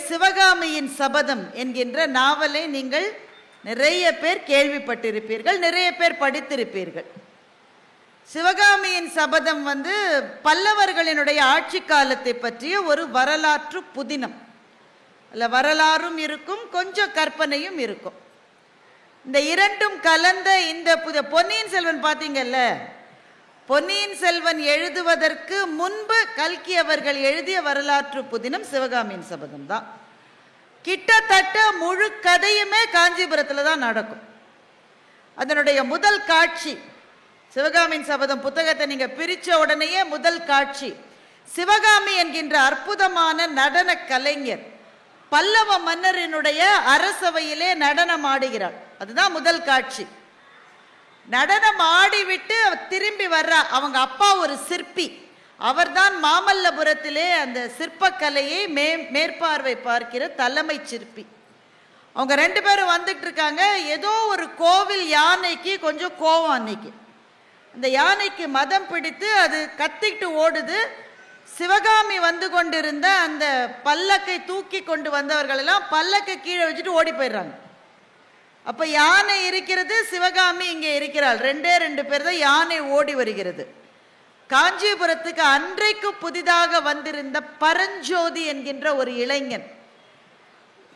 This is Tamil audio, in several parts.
சிவகாமியின் சபதம் என்கின்ற நாவலை நீங்கள் நிறைய பேர் கேள்விப்பட்டிருப்பீர்கள், நிறைய பேர் படித்திருப்பீர்கள். சிவகாமியின் சபதம் பல்லவர்களினுடைய ஆட்சி காலத்தை பற்றிய ஒரு வரலாற்று புதினம். அல்ல, வரலாறும் இருக்கும், கொஞ்சம் கற்பனையும் இருக்கும். இந்த இரண்டும் கலந்த இந்த பொன்னியின் செல்வன் பார்த்தீங்கல்ல, பொன்னியின் செல்வன் எழுதுவதற்கு முன்பு கல்கி அவர்கள் எழுதிய வரலாற்று புதினம் சிவகாமியின் சபதம் தான். கிட்டத்தட்ட முழு கதையுமே காஞ்சிபுரத்தில் தான் நடக்கும். அதனுடைய முதல் காட்சி சிவகாமியின் சபதம் புத்தகத்தை நீங்க பிரிச்ச உடனேயே முதல் காட்சி சிவகாமி என்கின்ற அற்புதமான நடன கலைஞர் பல்லவ மன்னரினுடைய அரசவையிலே நடனம் ஆடுகிறார். அதுதான் முதல் காட்சி. நடனம் ஆடிவிட்டு திரும்பி வர்ற அவங்க அப்பா ஒரு சிற்பி, அவர்தான் மாமல்லபுரத்திலே அந்த சிற்பக்கலையை மேற்பார்வை பார்க்கிற தலைமை சிற்பி. அவங்க ரெண்டு பேரும் வந்துட்டு இருக்காங்க. ஏதோ ஒரு கோவில் யானைக்கு கொஞ்சம் கோவம். அன்னைக்கு அந்த யானைக்கு மதம் பிடித்து அது கத்திக்கிட்டு ஓடுது. சிவகாமி வந்து கொண்டிருந்த அந்த பல்லக்கை தூக்கி கொண்டு வந்தவர்கள் எல்லாம் பல்லக்கை கீழே வச்சுட்டு ஓடி போயிடுறாங்க. அப்ப யானை இருக்கிறது, சிவகாமி இங்கே இருக்கிறாள். ரெண்டு பேர் தான். யானை ஓடி வருகிறது. காஞ்சிபுரத்துக்கு அன்றைக்கு புதிதாக வந்திருந்த பரஞ்சோதி என்கின்ற ஒரு இளைஞன்,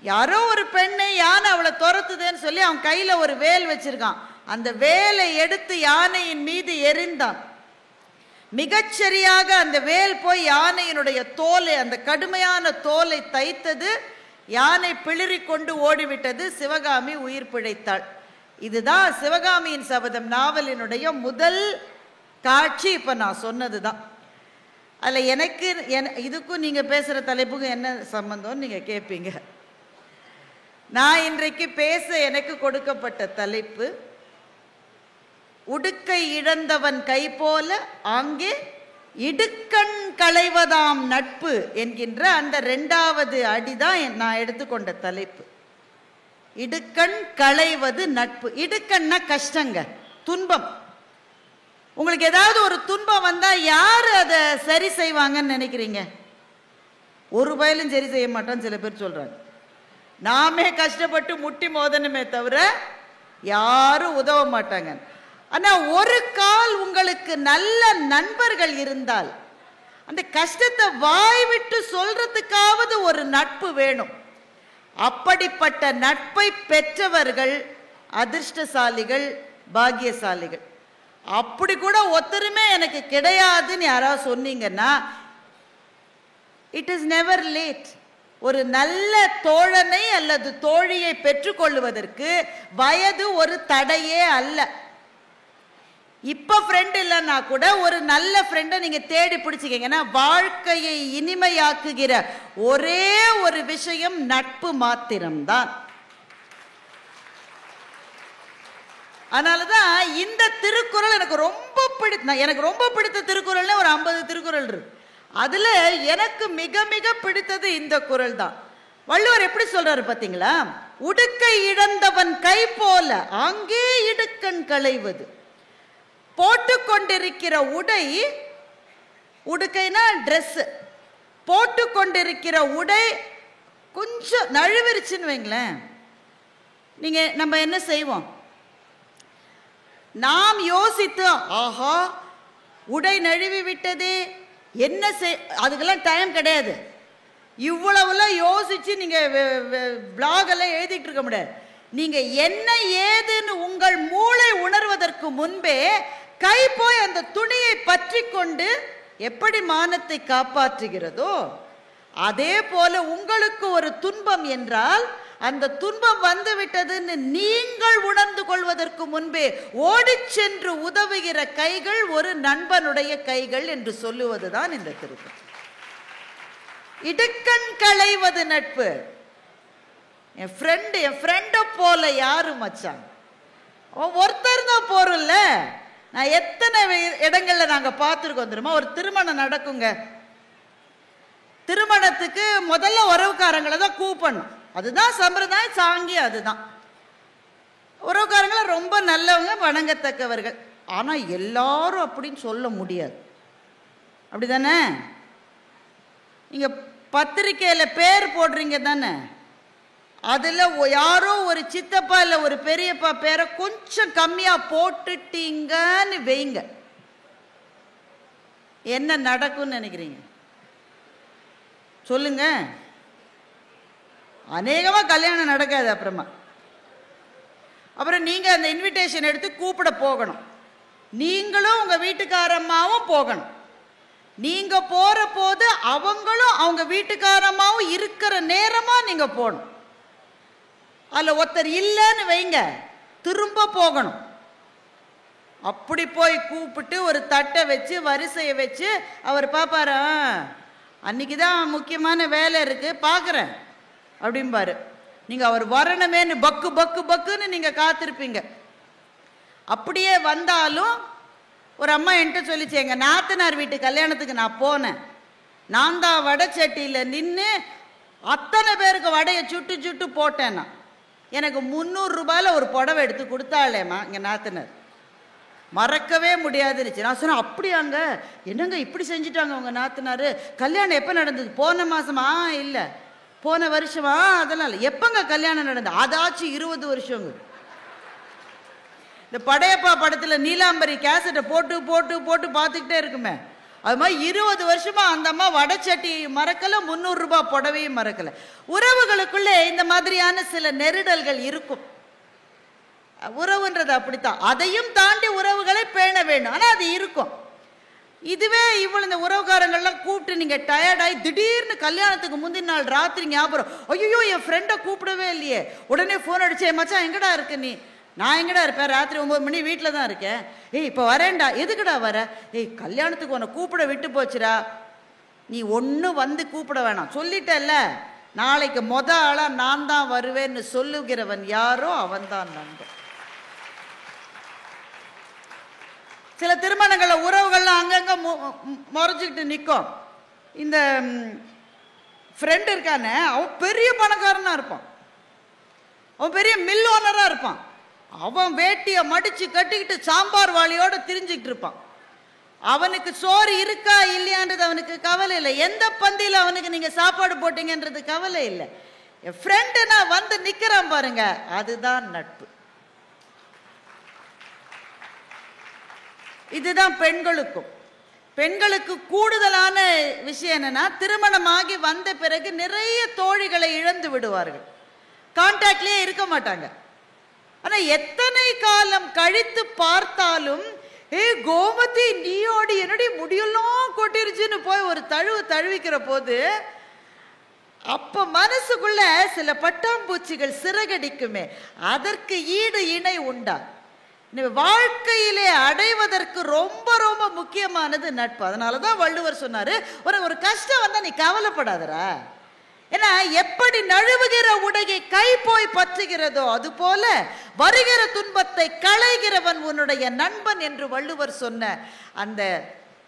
யாரோ ஒரு பெண்ணை யானை அவளை துரத்துதுன்னு சொல்லி அவன் கையில ஒரு வேல் வச்சிருக்கான். அந்த வேலை எடுத்து யானையின் மீது எறிந்தான். மிகச்சரியாக அந்த வேல் போய் யானையினுடைய தோலை, அந்த கடுமையான தோலை தைத்தது. யானை பிளிரி கொண்டு ஓடிவிட்டது. சிவகாமி உயிர் பிழைத்தாள். இதுதான் சிவகாமியின் சபதம் நாவலினுடைய முதல் காட்சி. இப்ப நான் சொன்னதுதான். அதுல எனக்கு இதுக்கும் நீங்க பேசுற தலைப்புக்கும் என்ன சம்பந்தம் நீங்க கேட்பீங்க. நான் இன்றைக்கு பேச எனக்கு கொடுக்கப்பட்ட தலைப்பு, உடுக்கை இழந்தவன் கை போல ஆங்கே இடுக்கண் களைவதாம் நட்பு என்கின்ற அந்த இரண்டாவது அடிதான் நான் எடுத்துக்கொண்ட தலைப்பு. இடுக்கண் களைவது நட்பு. இடுக்கண்னா கஷ்டங்க, துன்பம். உங்களுக்கு ஏதாவது ஒரு துன்பம் வந்தா யாரு அதை சரி செய்வாங்கன்னு நினைக்கிறீங்க? ஒரு வயலும் சரி செய்ய மாட்டான்னு சில பேர் சொல்றாங்க. நாமே கஷ்டப்பட்டு முட்டி மோதனுமே தவிர யாரும் உதவ மாட்டாங்க. ஆனா ஒரு கால் உங்களுக்கு நல்ல நண்பர்கள் இருந்தால் அந்த கஷ்டத்தை வாய் விட்டு சொல்றதுக்காவது ஒரு நட்பு வேணும். அப்படிப்பட்ட நட்பை பெற்றவர்கள் அதிர்ஷ்டசாலிகள், பாக்கியசாலிகள். அப்படி கூட ஒருத்தருமே எனக்கு கிடையாதுன்னு யாராவது சொன்னீங்கன்னா, இட் இஸ் நெவர் லேட். ஒரு நல்ல தோழனை அல்லது தோழியை பெற்றுக்கொள்வதற்கு வயது ஒரு தடையே அல்ல. இப்ப ஃப்ரெண்ட் இல்லைன்னா கூட ஒரு நல்ல ஃப்ரெண்டை நீங்க தேடி பிடிச்சிக்கீங்கன்னா வாழ்க்கையை இனிமையாக்குகிற ஒரே ஒரு விஷயம் நட்பு மாத்திரம்தான். அதனாலதான் இந்த திருக்குறள் எனக்கு ரொம்ப பிடித்த திருக்குறள்ல ஒரு 50 திருக்குறள் இருக்கு. அதுல எனக்கு மிக மிக பிடித்தது இந்த குறள் தான். வள்ளுவர் எப்படி சொல்றாரு பாத்தீங்களா? உடுக்கை இழந்தவன் கை போல அங்கே இடுக்கண் களைவது. போட்டுக்கொண்டிருக்கிற உடை, உடுக்கைனா ட்ரெஸ், போட்டுக்கொண்டிருக்கிற உடை கொஞ்சம் நழுவிருச்சுன்னு வைங்களேன், நம்ம என்ன செய்வோம்? நாம் யோசித்து, ஆஹா உடை நழுவி விட்டது, என்ன அதுக்கெல்லாம் டைம் கிடையாது. இவ்வளவுலாம் யோசிச்சு நீங்க பிளாக் எல்லாம் எழுதிட்டு இருக்க முடியாது. நீங்க என்ன ஏதுன்னு உங்கள் மூளை உணர்வதற்கு முன்பே கை போய் அந்த துணியை பற்றி கொண்டு எப்படி மானத்தை காப்பாற்றுகிறதோ அதே போல உங்களுக்கு ஒரு துன்பம் என்றால் அந்த துன்பம் வந்து விட்டதுன்னு நீங்கள் உணர்ந்து கொள்வதற்கு முன்பே ஓடி சென்று உதவுகிற கைகள் ஒரு நண்பனுடைய கைகள் என்று சொல்லுவதுதான் இந்த திருக்குறள். இடுக்கண் களைவது நட்பு. என் ஃப்ரெண்டை போல யாரு மச்சான்? ஒருத்தர் தான் போறோம்ல. நான் எத்தனை இடங்கள்ல நாங்க பார்த்துருக்கோம் தெரியுமா? ஒரு திருமணம் நடக்குங்க, திருமணத்துக்கு முதல்ல உறவுக்காரங்களை தான் கூப்பிடணும். அதுதான் சம்பிரதாயம், சாங்கியம். அதுதான் உறவுக்காரங்களை ரொம்ப நல்லவங்க, வணங்கத்தக்கவர்கள். ஆனா எல்லாரும் அப்படின்னு சொல்ல முடியாது. அப்படிதானே? நீங்க பத்திரிக்கையில் பேர் போடுறீங்க தானே, அதில் யாரோ ஒரு சித்தப்பா இல்லை ஒரு பெரியப்பா பேரை கொஞ்சம் கம்மியாக போட்டுட்டீங்கன்னு வைங்க, என்ன நடக்கும்னு நினைக்கிறீங்க சொல்லுங்க? அநேகமாக கல்யாணம் நடக்காது. அப்புறம் நீங்கள் அந்த இன்விடேஷன் எடுத்து கூப்பிட போகணும். நீங்களும் உங்கள் வீட்டுக்காரம்மாவும் போகணும். நீங்கள் போகிற போது அவங்களும் அவங்க வீட்டுக்காரம்மாவும் இருக்கிற நேரமாக நீங்கள் போகணும். அதில் ஒருத்தர் இல்லைன்னு வைங்க, திரும்ப போகணும். அப்படி போய் கூப்பிட்டு ஒரு தட்டை வச்சு வரிசையை வச்சு அவர் பார்ப்பாரா, அன்னைக்கு தான் முக்கியமான வேலை இருக்குது பார்க்குறேன் அப்படிம்பாரு. நீங்கள் அவர் வரணுமேன்னு பக்கு பக்கு பக்குன்னு நீங்கள் காத்திருப்பீங்க. அப்படியே வந்தாலும் ஒரு அம்மா என்கிட்ட சொல்லிச்சு, எங்கள் நாத்தனார் வீட்டு கல்யாணத்துக்கு நான் போனேன், நான் தான் வடை சட்டியில் நின்று அத்தனை பேருக்கு வடையை சுட்டு சுட்டு போட்டேன்னா எனக்கு 300 ரூபாயில் ஒரு புடவை எடுத்து கொடுத்தாளேம்மா எங்கள் நாத்தனார். மறக்கவே முடியாதுருச்சு. நான் சொன்னேன், அப்படியாங்க, என்னங்க இப்படி செஞ்சுட்டாங்க உங்கள் நாத்தனார்? கல்யாணம் எப்போ நடந்தது? போன மாதமா? இல்லை போன வருஷமா? அதெல்லாம் இல்லை. எப்போங்க கல்யாணம் நடந்தது? அதாச்சும் 20 வருஷங்க. இந்த படையப்பா படத்தில் நீலாம்பரி கேசட்டை போட்டு போட்டு போட்டு பார்த்துக்கிட்டே இருக்குமே, அது மாதிரி 20 வருஷமா அந்த அம்மா வடைச்சட்டி மறக்கலை, 300 ரூபாய் புடவையும் மறக்கலை. உறவுகளுக்குள்ளே இந்த மாதிரியான சில நெருடல்கள் இருக்கும். உறவுன்றது அப்படித்தான். அதையும் தாண்டி உறவுகளை பேண வேண்டும். ஆனால் அது இருக்கும். இதுவே இவ்வளவு இந்த உறவுக்காரங்கள்லாம் கூப்பிட்டு நீங்கள் டயர்டாகி திடீர்னு கல்யாணத்துக்கு முந்தின நாள் ராத்திரி ஞாபகம், ஐயோ என் ஃப்ரெண்டை கூப்பிடவே இல்லையே, உடனே ஃபோன் அடிச்சே, மச்சான் எங்கடா இருக்கு நீ? நான் எங்கடா இருப்பேன், ராத்திரி 9 மணி வீட்டில் தான் இருக்கேன். ஏய் இப்போ வரேன்டா. எதுக்குடா வர? ஏய் கல்யாணத்துக்கு உன்னை கூப்பிட விட்டு போச்சுடா. நீ ஒன்றும் வந்து கூப்பிட வேணாம், சொல்லிட்டல்ல, நாளைக்கு ஆளாக நான் தான் வருவேன்னு சொல்லுகிறவன் யாரோ அவன்தான் நண்பன். சில திருமணங்களில் உறவுகள்லாம் அங்கங்கே முறைச்சிக்கிட்டு நிற்கும். இந்த ஃப்ரெண்டு இருக்கானே, அவன் பெரிய பணக்காரனாக இருப்பான், அவன் பெரிய மில் ஓனராக இருப்பான். அவன் வேட்டியை மடித்து கட்டிக்கிட்டு சாம்பார் வாளியோடு திரிஞ்சிக்கிட்டு இருப்பான். அவனுக்கு சோறு இருக்கா இல்லையான்றது அவனுக்கு கவலை இல்லை. எந்த பந்தியில் அவனுக்கு நீங்கள் சாப்பாடு போட்டீங்கன்றது கவலை இல்லை. என் ஃப்ரெண்டு நான் வந்து நிற்கிறான் பாருங்க, அதுதான் நட்பு. இதுதான் பெண்களுக்கு கூடுதலான விஷயம் என்னன்னா, திருமணமாகி வந்த பிறகு நிறைய தோழிகளை இழந்து விடுவார்கள், கான்டாக்ட்லயே இருக்க மாட்டாங்க. ஆனா எத்தனை காலம் கழித்து பார்த்தாலும், கோமதி நீயோடி என்னடி முடியெல்லாம் கொட்டிருச்சுன்னு போய் ஒரு தழுவிக்கிற போது அப்ப மனசுக்குள்ள சில பட்டாம்பூச்சிகள் சிறகடிக்குமே, அதற்கு ஈடு இணை உண்டா? வாழ்க்கையிலே அடைவதற்கு ரொம்ப ரொம்ப முக்கியமானது நட்பு. அதனாலதான் வள்ளுவர் சொன்னாரு, ஒரு கஷ்டம் வந்தா நீ கவலைப்படாதரா. ஏன்னா எப்படி நழுவுகிற உடையை கை போய் பற்றுகிறதோ அது போல வருகிற துன்பத்தை களைகிறவன் உன்னுடைய நண்பன் என்று வள்ளுவர் சொன்ன அந்த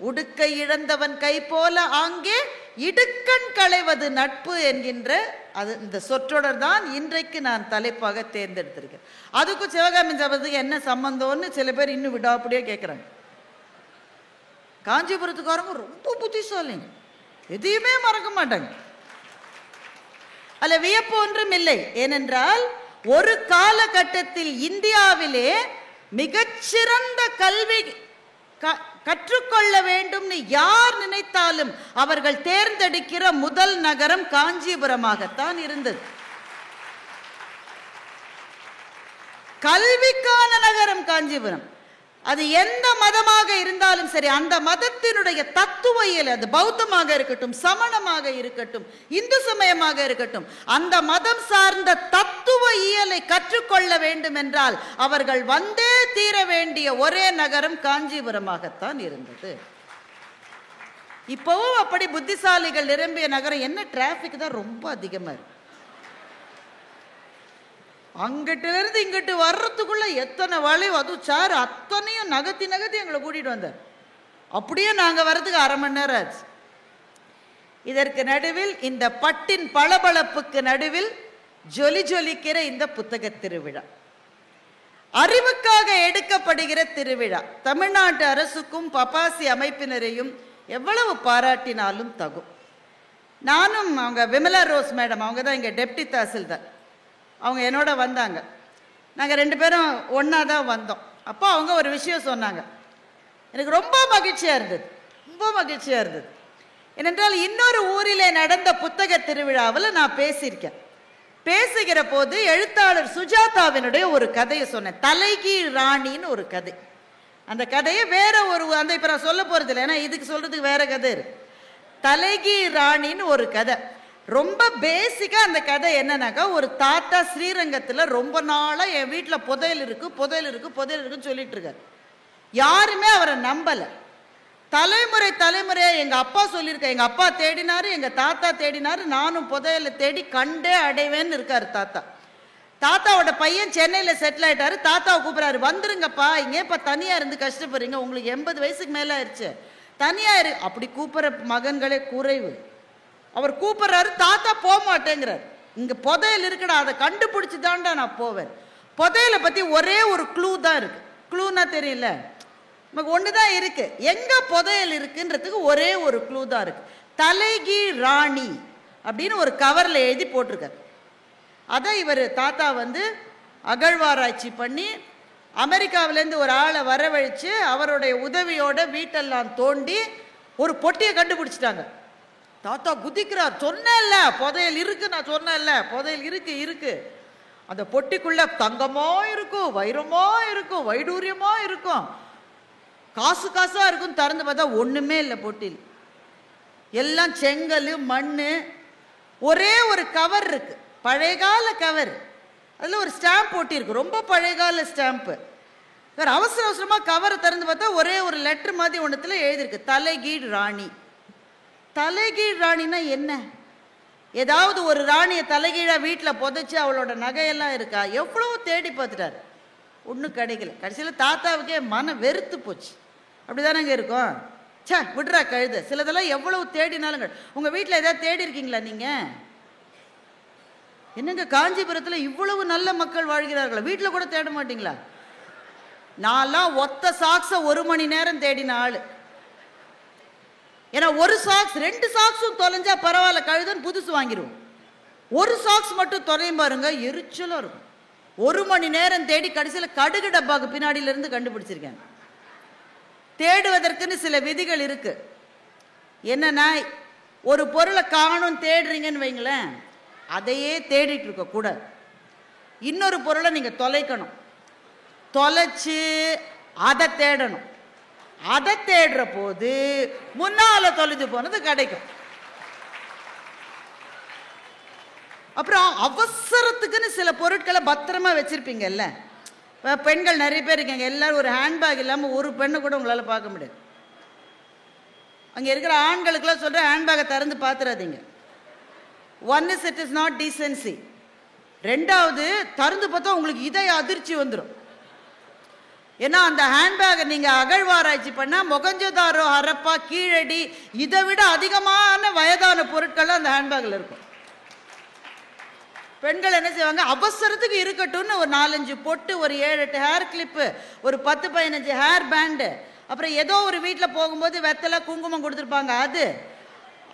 உடுக்கை இழந்தவன் கை போல ஆங்கே இடுக்கண் களைவது நட்பு என்கின்ற அது இந்த சொற்றொடர் தான் இன்றைக்கு நான் தலைப்பாக தேர்ந்தெடுத்திருக்கேன். அதுக்கும் சிவகாமி சபதத்துக்கு என்ன சம்பந்தம்னு சில பேர் இன்னும் விடாப்படியே கேட்குறாங்க. காஞ்சிபுரத்துக்காரங்க ரொம்ப புத்திசாலிங்க, எதையுமே மறக்க மாட்டாங்க. அல்ல வியப்பு ஒன்றும் இல்லை. ஏனென்றால் ஒரு காலகட்டத்தில் இந்தியாவிலே மிகச்சிறந்த கல்வி கற்றுக்கொள்ள வேண்டும்னு யார் நினைத்தாலும் அவர்கள் தேர்ந்தெடுக்கிற முதல் நகரம் காஞ்சிபுரமாகத்தான் இருந்தது. கல்விக்கான நகரம் காஞ்சிபுரம். அது எந்த மதமாக இருந்தாலும் சரி, அந்த மதத்தினுடைய தத்துவ இயல், அது பௌத்தமாக இருக்கட்டும், சமணமாக இருக்கட்டும், இந்து சமயமாக இருக்கட்டும், அந்த மதம் சார்ந்த தத்துவ இயலை கற்றுக்கொள்ள வேண்டும் என்றால் அவர்கள் வந்தே தீர வேண்டிய ஒரே நகரம் காஞ்சிபுரமாகத்தான் இருந்தது. இப்பவும் அப்படி புத்திசாலிகள் நிரம்பிய நகரம். என்ன டிராபிக் தான் ரொம்ப அதிகமா இருக்கு. அங்கிட்ட இருந்து இங்கிட்டு வர்றதுக்குள்ள எத்தனை வளைவு, அதுவும் சார் அத்தனையும் நகர்த்தி எங்களை கூட்டிட்டு வந்தார். அப்படியே நாங்கள் வர்றதுக்கு 1/2 மணி நேரம் ஆச்சு. இதற்கு நடுவில் இந்த பட்டின் பளபளப்புக்கு நடுவில் ஜொலிக்கிற இந்த புத்தக திருவிழா, அறிவுக்காக எடுக்கப்படுகிற திருவிழா, தமிழ்நாட்டு அரசுக்கும் பபாசி அமைப்பினரையும் எவ்வளவு பாராட்டினாலும் தகும். நானும் அவங்க விமலா ரோஸ் மேடம், அவங்க தான் இங்கே டெப்டி தாசில்தார், அவங்க என்னோட வந்தாங்க. நாங்கள் 2 பேரும் ஒன்றா தான் வந்தோம். அப்போ அவங்க ஒரு விஷயம் சொன்னாங்க, எனக்கு ரொம்ப மகிழ்ச்சியாக இருந்தது, ரொம்ப மகிழ்ச்சியாக இருந்தது. ஏனென்றால் இன்னொரு ஊரிலே நடந்த புத்தக திருவிழாவில் நான் பேசியிருக்கேன். பேசுகிற போது எழுத்தாளர் சுஜாதாவினுடைய ஒரு கதையை சொன்னேன், தலைகீழ் ராணின்னு ஒரு கதை. அந்த கதையை வேற ஒரு அந்த இப்போ நான் சொல்ல போகிறது இல்லை, ஏன்னா இதுக்கு சொல்கிறதுக்கு வேற கதை இருக்கு. தலைகீழ் ராணின்னு ஒரு கதை, ரொம்ப பேசிக்காக. அந்த கதை என்னன்னாக்கா, ஒரு தாத்தா ஸ்ரீரங்கத்தில் ரொம்ப நாளாக என் வீட்டில் புதையல் இருக்குது புதையல் இருக்குது புதையல் இருக்குன்னு சொல்லிட்டு இருக்காரு. யாருமே அவரை நம்பலை. தலைமுறை தலைமுறையாக எங்கள் அப்பா சொல்லியிருக்க, எங்கள் அப்பா தேடினாரு, எங்கள் தாத்தா தேடினாரு, நானும் புதையலை தேடி கண்டே அடைவேன்னு இருக்காரு தாத்தா. தாத்தாவோட பையன் சென்னையில் செட்டில் ஆகிட்டாரு. தாத்தாவை கூப்பிட்றாரு, வந்துருங்கப்பா, இங்கேப்பா தனியாக இருந்து கஷ்டப்படுறீங்க, உங்களுக்கு 80 வயசுக்கு மேலே ஆயிடுச்சு, தனியாக இரு. அப்படி கூப்பிட்ற மகன்களே குறைவு. அவர் கூப்பிட்றாரு, தாத்தா போக மாட்டேங்கிறார். இங்கே புதையல் இருக்குடா, அதை கண்டுபிடிச்சி தான்டா நான் போவேன். புதையலை பற்றி ஒரே ஒரு க்ளூ தான் இருக்குது. க்ளூன்னா தெரியல, நமக்கு ஒன்று தான் இருக்குது, எங்கே புதையல் இருக்குன்றதுக்கு ஒரே ஒரு க்ளூ தான் இருக்குது. தலைகீழ் ராணி அப்படின்னு ஒரு கவரில் எழுதி போட்டிருக்காரு. அதை இவர் தாத்தா வந்து அகழ்வாராய்ச்சி பண்ணி அமெரிக்காவிலேருந்து ஒரு ஆளை வரவழைச்சு அவருடைய உதவியோட வீட்டெல்லாம் தோண்டி ஒரு பொட்டியை கண்டுபிடிச்சிட்டாங்க. தாத்தா குதிக்கிறார், சொன்னேன்ல புதையல் இருக்கு, நான் சொன்னேன்ல புதையல் இருக்கு இருக்கு. அந்த பொட்டிக்குள்ள தங்கமோ இருக்கும், வைரமோ இருக்கும், வைடூரியமோ இருக்கும், காசு காசா இருக்கும். திறந்து பார்த்தா ஒண்ணுமே இல்லை பொட்டியில், எல்லாம் செங்கல் மண். ஒரே ஒரு கவர் இருக்கு, பழையகால கவர், அதில் ஒரு ஸ்டாம்ப் ஒட்டியிருக்கு, ரொம்ப பழையகால ஸ்டாம்ப்பு. வேறு அவசர அவசரமாக கவரை திறந்து பார்த்தா ஒரே ஒரு லெட்டர் மாதிரி ஒன்றுத்தில் எழுதியிருக்கு, தலைகீழ் ராணி. தலைகீழ் ராணினா என்ன? ஏதாவது ஒரு ராணியை தலைகீழாக வீட்டில் புதைச்சி அவளோட நகையெல்லாம் இருக்கா? எவ்வளோ தேடி பார்த்துட்டார், ஒன்றும் கிடைக்கல. கடைசியில் தாத்தாவுக்கே மனம் வெறுத்து போச்சு. அப்படி தானேங்க இருக்கும், சே விட்றா கழுது. சிலதெல்லாம் எவ்வளவு தேடினாலும். உங்கள் வீட்டில் எதாவது தேடி இருக்கீங்களா நீங்கள்? என்னங்க காஞ்சிபுரத்தில் இவ்வளவு நல்ல மக்கள் வாழ்கிறார்களா, வீட்டில் கூட தேட மாட்டீங்களா? நான்லாம் ஒத்த சாக்ஸை 1 மணி நேரம் தேடின ஆள். ஏன்னா ஒரு சாக்ஸ் 2 சாக்ஸும் தொலைஞ்சா பரவாயில்ல, கழுதுன்னு புதுசு வாங்கிடுவோம். ஒரு சாக்ஸ் மட்டும் தொலையும் பாருங்க, எரிச்சலும் இருக்கும். 1 மணி நேரம் தேடி கடைசியில் கடுகு டப்பாக்கு பின்னாடியிலிருந்து கண்டுபிடிச்சிருக்கேன். தேடுவதற்குன்னு சில விதிகள் இருக்கு. என்னன்னா, ஒரு பொருளை காணும் தேடுறீங்கன்னு வைங்களேன், அதையே தேடிட்டு இருக்க கூடாது. இன்னொரு பொருளை நீங்க தொலைக்கணும், தொலைச்சு அதை தேடணும். அதை தேடுற போது முன்னால தொலைஞ்சு போனது கிடைக்கும். அப்புறம் அவசரத்துக்குன்னு சில பொருட்களை பத்திரமா வச்சிருப்பீங்கல்ல. பெண்கள் நிறைய பேர் இருக்காங்க, எல்லாரும் ஒரு ஹேண்ட்பேக் இல்லாமல் ஒரு பெண்ணை கூட உங்களால் பார்க்க முடியாது. அங்கே இருக்கிற ஆண்களுக்கெல்லாம் சொல்கிற, ஹேண்ட்பேக்கை திறந்து பார்த்துடாதீங்க. One is it is not decency. 2வது, திறந்து பார்த்தா உங்களுக்கு இதய அதிர்ச்சி வந்துடும். ஏன்னா அந்த ஹேண்ட்பேக்கை நீங்கள் அகழ்வாராய்ச்சி பண்ணால் மொகஞ்சதாரோ ஹரப்பா கீழடி இதை விட அதிகமான வயதான பொருட்கள் அந்த ஹேண்ட்பேக்கில் இருக்கும். பெண்கள் என்ன செய்வாங்க, அவசரத்துக்கு இருக்கட்டும்னு ஒரு 4-5 பொட்டு, ஒரு 7-8 ஹேர் கிளிப்பு, ஒரு 10-15 ஹேர் பேண்டு, அப்புறம் ஏதோ ஒரு வீட்டில் போகும்போது வெத்தலை குங்குமம் கொடுத்துருப்பாங்க,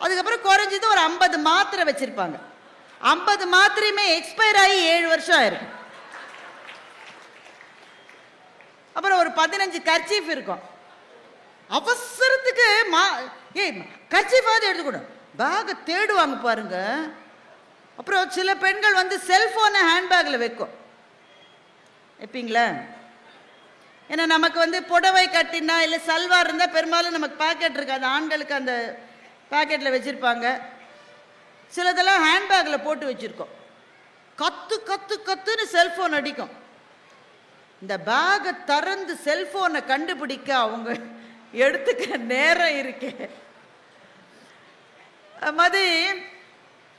அதுக்கப்புறம் குறைஞ்சது ஒரு 50 மாத்திரை வச்சிருப்பாங்க. 50 மாத்திரையுமே எக்ஸ்பயர் ஆகி 7 வருஷம் ஆயிருக்கும். அப்புறம் ஒரு 15 கர்ச்சீஃப் இருக்கும். அவசரத்துக்கு கர்ச்சீஃபாவது எடுத்துக்கணும், பேக்கை தேடுவாங்க பாருங்க. அப்புறம் சில பெண்கள் வந்து செல்போனை ஹேண்ட்பேக்கில் வைப்பீங்களா? ஏன்னா நமக்கு வந்து புடவை கட்டினா இல்லை சல்வார் இருந்தால் பெரும்பாலும் நமக்கு பாக்கெட் இருக்காது, ஆண்களுக்கு அந்த பாக்கெட்டில் வச்சுருப்பாங்க. சிலதெல்லாம் ஹேண்ட்பேக்கில் போட்டு வச்சுருக்கோம். கத்து கத்து கத்துன்னு செல்ஃபோன் அடிக்கும். இந்த பேக்கை திறந்து செல்ஃபோனை கண்டுபிடிக்க அவங்க எடுத்துக்க நேரம் இருக்கே. மாதிரி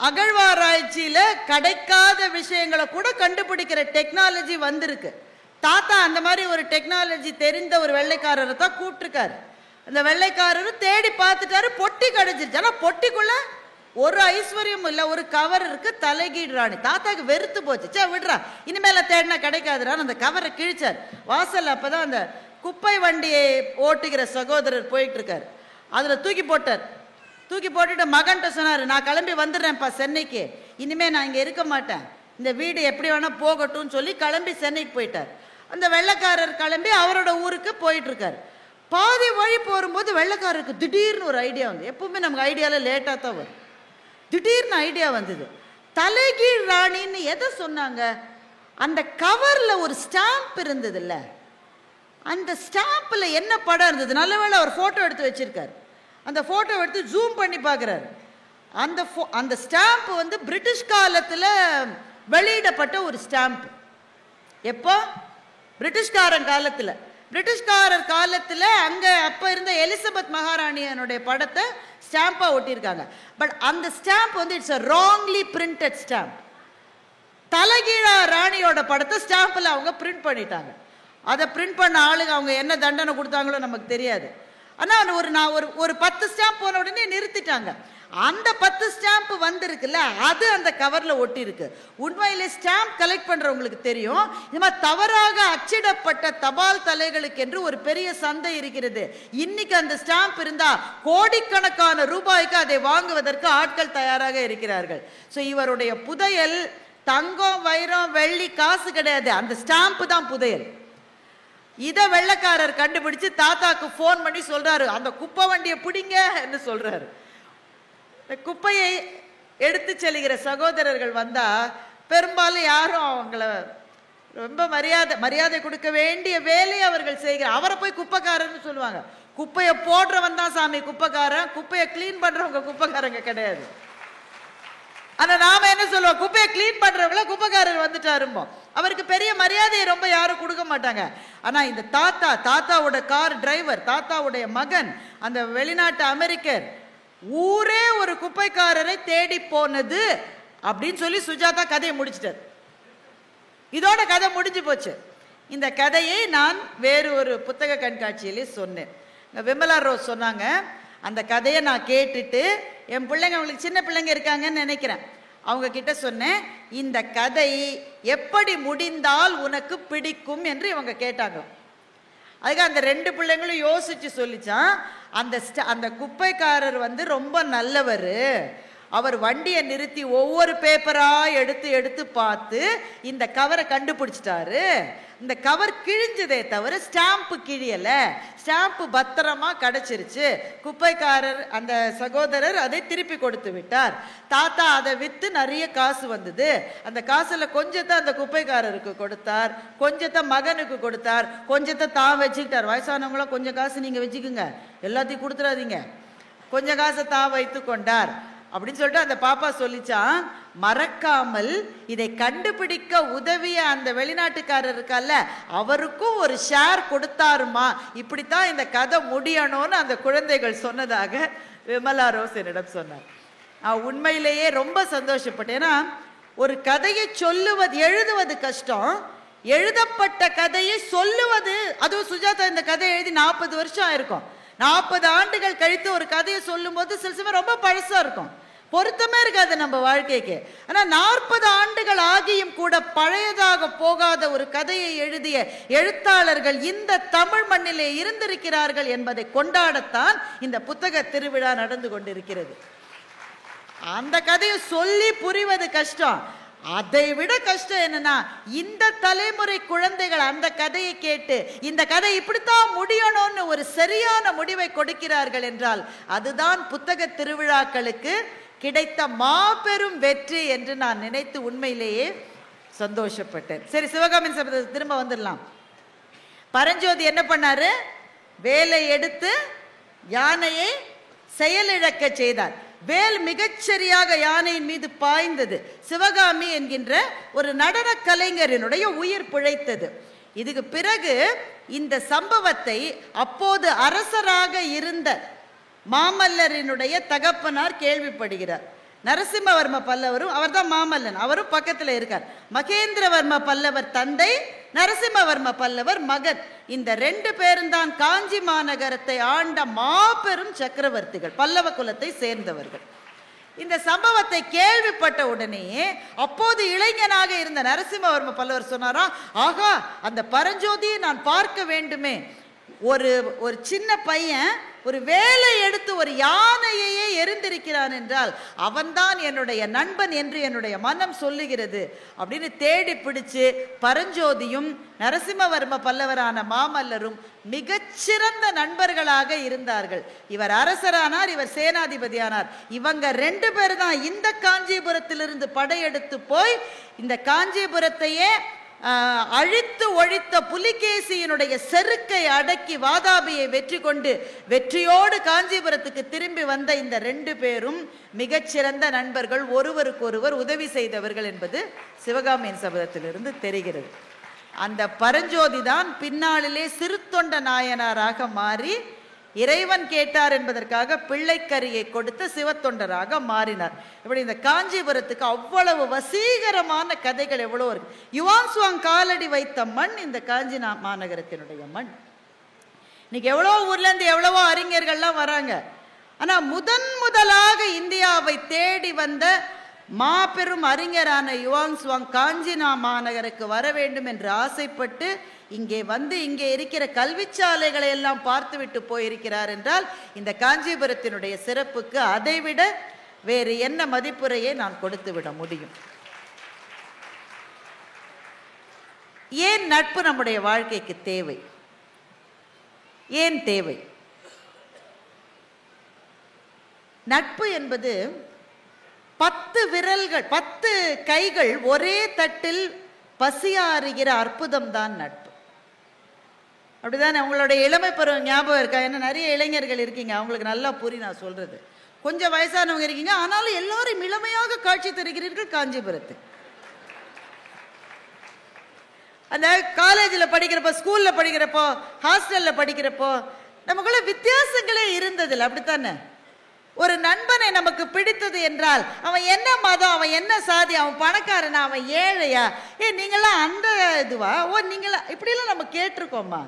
அகழ்வாராய்ச்சியில் கிடைக்காத விஷயங்களை கூட கண்டுபிடிக்கிற டெக்னாலஜி வந்திருக்கு. தாத்தா அந்த மாதிரி ஒரு டெக்னாலஜி தெரிந்த ஒரு வெள்ளைக்காரரை தான் கூப்பிட்டுருக்காரு. அந்த வெள்ளைக்காரரும் தேடி பார்த்துட்டாரு, பொட்டி கிடைச்சிருச்சு. ஆனால் பொட்டிக்குள்ள ஒரு ஐஸ்வர்யம் இல்லை, ஒரு கவர் இருக்கு, தலைகீழ் ராணி. தாத்தாக்கு வெறுத்து போச்சு, சே விடுறா இனிமேல தேடினா கிடைக்காதுறான்னு அந்த கவரை கிழிச்சார். வாசல் அப்பதான் அந்த குப்பை வண்டியை ஓட்டுகிற சகோதரர் போயிட்டு இருக்காரு, அதில் தூக்கி போட்டார். தூக்கி போட்டுட்டு மகன்கிட்ட சொன்னார், நான் கிளம்பி வந்துடுறேன்ப்பா சென்னைக்கு, இனிமேல் நான் இங்கே இருக்க மாட்டேன், இந்த வீடு எப்படி வேணால் போகட்டும்னு சொல்லி கிளம்பி சென்னைக்கு போயிட்டார். அந்த வெள்ளைக்காரர் கிளம்பி அவரோட ஊருக்கு போயிட்டுருக்கார். பாதி வழி போகும்போது வெள்ளைக்காரருக்கு திடீர்னு ஒரு ஐடியா வந்து, எப்பவுமே நமக்கு ஐடியாவில் லேட்டாக தான் வரும். திடீர்னு ஐடியா வந்தது. தலைகீழ் ராணின்னு எதை சொன்னாங்க? அந்த கவரில் ஒரு ஸ்டாம்ப் இருந்தது இல்லை, அந்த ஸ்டாம்பில் என்ன படம் இருந்தது? நல்ல வேளை அவர் ஃபோட்டோ எடுத்து வச்சிருக்காரு. அந்த ஃபோட்டோ எடுத்து ஜூம் பண்ணி பார்க்குறாரு. அந்த ஸ்டாம்ப் வந்து பிரிட்டிஷ் காலத்தில் வெளியிடப்பட்ட ஒரு ஸ்டாம்ப். எப்போ? பிரிட்டிஷ்காரன் காலத்தில். பிரிட்டிஷ்காரர் காலத்தில் அங்கே அப்போ இருந்த எலிசபெத் மகாராணியனுடைய படத்தை ஸ்டாம்பாக ஒட்டியிருக்காங்க. பட் அந்த ஸ்டாம்ப் வந்து it's a wrongly printed stamp. தலைகீழா ராணியோட படத்தை ஸ்டாம்பில் அவங்க பிரிண்ட் பண்ணிட்டாங்க. அதை பிரிண்ட் பண்ண ஆளுங்க அவங்க என்ன தண்டனை கொடுத்தாங்களோ நமக்கு தெரியாது. ஆனால் நான் ஒரு 10 ஸ்டாம்ப் போன உடனே நிறுத்திட்டாங்க. அந்த 10 ஸ்டாம்ப் வந்திருக்குல்ல, அது அந்த கவரில் ஒட்டி இருக்கு. உண்மையிலே ஸ்டாம்ப் கலெக்ட் பண்ணுறவங்களுக்கு தெரியும், இந்த மாதிரி தவறாக அச்சிடப்பட்ட தபால் தலைகளுக்கு என்று ஒரு பெரிய சந்தை இருக்கிறது. இன்னைக்கு அந்த ஸ்டாம்ப் இருந்தால் கோடிக்கணக்கான ரூபாய்க்கு அதை வாங்குவதற்கு ஆட்கள் தயாராக இருக்கிறார்கள். ஸோ இவருடைய புதையல் தங்கம், வைரம், வெள்ளி, காசு கிடையாது, அந்த ஸ்டாம்ப் தான் புதையல். இதை வெள்ளைக்காரர் கண்டுபிடிச்சு தாத்தாக்கு ஃபோன் பண்ணி சொல்றாரு, அந்த குப்பை வண்டியை பிடிங்க என்று சொல்றாரு. குப்பையை எடுத்து செல்கிற சகோதரர்கள் வந்தா பெரும்பாலும் யாரும் அவங்கள ரொம்ப மரியாதை கொடுக்க வேண்டிய வேலையை அவர்கள் செய்கிற, அவரை போய் குப்பைக்காரன்னு சொல்லுவாங்க. குப்பையை போடுறவன் தான் சாமி குப்பைக்காரன், குப்பையை கிளீன் பண்றவங்க குப்பைக்காரங்க கிடையாது. ஆனா நாம என்ன சொல்லுவோம், குப்பையை கிளீன் பண்றவங்கள குப்பைக்காரர் வந்துட்டாருமோ. அவருக்கு பெரிய மரியாதையை ரொம்ப யாரும் கொடுக்க மாட்டாங்க. ஆனா இந்த தாத்தாவோட கார் டிரைவர், தாத்தாவுடைய மகன், அந்த வெளிநாட்டு அமெரிக்கர், ஊரே ஒரு குப்பைக்காரரை தேடி போனது அப்படின்னு சொல்லி சுஜாதா கதையை முடிச்சிட்டார். இதோட கதை முடிஞ்சு போச்சு. இந்த கதையை நான் வேறு ஒரு புத்தக கண்காட்சியிலே சொன்னேன். விமலா ரோஸ் சொன்னாங்க, அந்த கதையை நான் கேட்டுட்டு என் பிள்ளைங்க, அவங்களுக்கு சின்ன பிள்ளைங்க இருக்காங்கன்னு நினைக்கிறேன், அவங்க கிட்ட சொன்னேன், இந்த கதை எப்படி முடிந்தால் உனக்கு பிடிக்கும் என்று இவங்க கேட்டாங்க. அதுக்கு அந்த 2 பிள்ளைங்களும் யோசிச்சு சொல்லிச்சான், அந்த குப்பைக்காரர் வந்து ரொம்ப நல்லவர், அவர் வண்டியை நிறுத்தி ஒவ்வொரு பேப்பரா எடுத்து பார்த்து இந்த கவரை கண்டுபிடிச்சிட்டாரு. இந்த கவர் கிழிஞ்சதே தவிர ஸ்டாம்ப் கிழியல, ஸ்டாம்ப் பத்திரமா கிடைச்சிருச்சு. குப்பைக்காரர் அந்த சகோதரர் அதை திருப்பி கொடுத்து விட்டார். தாத்தா அதை விற்று நிறைய காசு வந்தது. அந்த காசுல கொஞ்சத்தை அந்த குப்பைக்காரருக்கு கொடுத்தார், கொஞ்சத்தை மகனுக்கு கொடுத்தார், கொஞ்சத்தை தான் வச்சுக்கிட்டார். வயசானவங்களாம் கொஞ்சம் காசு நீங்க வச்சுக்குங்க, எல்லாத்தையும் கொடுத்துடாதீங்க, கொஞ்சம் காசை தான் வைத்து கொண்டார் அப்படின்னு சொல்லிட்டு அந்த பாப்பா சொல்லிச்சான். மறக்காமல் இதை கண்டுபிடிக்க உதவிய அந்த வெளிநாட்டுக்காரர் இருக்கல்ல, அவருக்கும் ஒரு ஷேர் கொடுத்தாருமா, இப்படித்தான் இந்த கதை முடியணும்னு அந்த குழந்தைகள் சொன்னதாக விமலா ரோஸ் என்னிடம் சொன்னார். நான் உண்மையிலேயே ரொம்ப சந்தோஷப்பட்டேன். ஏன்னா ஒரு கதையை எழுதுவது கஷ்டம், எழுதப்பட்ட கதையை சொல்லுவது, அதுவும் சுஜாதா இந்த கதையை எழுதி 40 வருஷம் ஆயிருக்கும். 40 ஆண்டுகள் கழித்து ஒரு கதையை சொல்லும் போது சில சமயம் ரொம்ப பழசா இருக்கும், பொருத்தமே இருக்காது நம்ம வாழ்க்கைக்கு. ஆனா 40 ஆண்டுகள் ஆகியும் கூட பழையதாக போகாத ஒரு கதையை எழுதிய எழுத்தாளர்கள் இந்த தமிழ் மண்ணிலே இருந்திருக்கிறார்கள் என்பதை கொண்டாடத்தான் இந்த புத்தக திருவிழா நடந்து கொண்டிருக்கிறது. அந்த கதையை சொல்லி புரிவது கஷ்டம், அதை விட கஷ்டம் என்னன்னா இந்த தலைமுறை குழந்தைகள் அந்த கதையை கேட்டு இந்த கதை இப்படித்தான் முடியணும்னு ஒரு சரியான முடிவை கொடுக்கிறார்கள் என்றால் அதுதான் புத்தக திருவிழாக்களுக்கு கிடைத்த மாபெரும் வெற்றி என்று நான் நினைத்து உண்மையிலேயே சந்தோஷப்பட்டேன். சரி, சிவகாமியின் சபதத்துக்கு திரும்ப வந்துடலாம். பரஞ்சோதி என்ன பண்ணாரு? வேலை எடுத்து யானையை செயலிழக்க செய்தார். வேல் மிகச்சரியாக யானையின் மீது பாய்ந்தது. சிவகாமி என்கின்ற ஒரு நடன கலைஞரினுடைய உயிர் பிழைத்தது. இதுக்கு பிறகு இந்த சம்பவத்தை அப்போது அரசராக இருந்த மாமல்லரினுடைய தகப்பனார் கேள்விப்படுகிறார். நரசிம்மவர்ம பல்லவரும், அவர் தான் மாமல்லன், அவரும் பக்கத்தில் இருக்கார். மகேந்திரவர்ம பல்லவர் தந்தை, நரசிம்மவர்ம பல்லவர் மகன். இந்த 2 பேரும் தான் காஞ்சி மாநகரத்தை ஆண்ட மாபெரும் சக்கரவர்த்திகள், பல்லவ குலத்தை சேர்ந்தவர்கள். இந்த சம்பவத்தை கேள்விப்பட்ட உடனே அப்போது இளைஞனாக இருந்த நரசிம்மவர்ம பல்லவர் சொன்னாரா, ஆகா, அந்த பரஞ்சோதியை நான் பார்க்க வேண்டுமே. ஒரு சின்ன பையன் ஒரு வேலை எடுத்து ஒரு யானையையே எரிந்திருக்கிறான் என்றால் அவன்தான் என்னுடைய நண்பன் என்று என்னுடைய மனம் சொல்லுகிறது அப்படின்னு தேடி பிடிச்சு பரஞ்சோதியும் நரசிம்மவர்ம பல்லவரான மாமல்லரும் மிகச்சிறந்த நண்பர்களாக இருந்தார்கள். இவர் அரசரானார், இவர் சேனாதிபதியானார். இவங்க 2 பேர் தான் இந்த காஞ்சிபுரத்திலிருந்து படையெடுத்து போய் இந்த காஞ்சிபுரத்தையே அழித்து ஒழித்த புலிகேசியினுடைய செருக்கை அடக்கி வாதாபியை வெற்றி கொண்டு வெற்றியோடு காஞ்சிபுரத்துக்கு திரும்பி வந்த இந்த 2 பேரும் மிகச்சிறந்த நண்பர்கள், ஒருவருக்கொருவர் உதவி செய்தவர்கள் என்பது சிவகாமியின் சபதத்திலிருந்து தெரிகிறது. அந்த பரஞ்சோதி தான் பின்னாளிலே சிறுத்தொண்ட நாயனாராக மாறி இறைவன் கேட்டார் என்பதற்காக பிள்ளைக்கரியை கொடுத்து சிவத்தொண்டராக மாறினார். இப்படி இந்த காஞ்சிபுரத்துக்கு அவ்வளவு வசீகரமான கதைகள் எவ்வளவு இருக்கு. யுவான் சுவாங் காலடி வைத்த மண் இந்த காஞ்சி மாநகரத்தினுடைய மண். இன்னைக்கு எவ்வளோ ஊர்ல இருந்து எவ்வளவோ அறிஞர்கள்லாம் வராங்க. ஆனா முதலாக இந்தியாவை தேடி வந்த மாபெரும் அறிஞரான யுவான் சுவாங் காஞ்சி மாநகருக்கு வர வேண்டும் என்று ஆசைப்பட்டு இங்கே வந்து இங்கே இருக்கிற கல்விச்சாலைகளை எல்லாம் பார்த்துவிட்டு போயிருக்கிறார் என்றால் இந்த காஞ்சிபுரத்தினுடைய சிறப்புக்கு அதைவிட வேறு என்ன மதிப்புரையை நான் கொடுத்து விட முடியும்? ஏன் நட்பு நம்முடைய வாழ்க்கைக்கு தேவை? ஏன் தேவை? நட்பு என்பது 10 விரல்கள் 10 கைகள் ஒரே தட்டில் பசியாறுகிற அற்புதம் தான் நட்பு. அப்படிதானே? உங்களுடைய இளமை பருவம் ஞாபகம் இருக்கா? ஏன்னா நிறைய இளைஞர்கள் இருக்கீங்க, அவங்களுக்கு நல்லா புரியும் நான் சொல்றது. கொஞ்சம் வயசானவங்க இருக்கீங்க, ஆனாலும் எல்லாரும் இளமையாக காட்சி தருகிறீர்கள் காஞ்சிபுரத்து. அந்த காலேஜில் படிக்கிறப்போ, ஸ்கூல்ல படிக்கிறப்போ, ஹாஸ்டல்ல படிக்கிறப்போ நமக்குள்ள வித்தியாசங்களே இருந்ததில்லை. அப்படித்தானே? ஒரு நண்பனை நமக்கு பிடித்தது என்றால் அவன் என்ன மதம், அவன் என்ன சாதி, அவன் பணக்காரனா, அவன் ஏழையா, நீங்களாம் அந்த இதுவா, நீங்களா, இப்படிலாம் நம்ம கேட்டிருக்கோமா?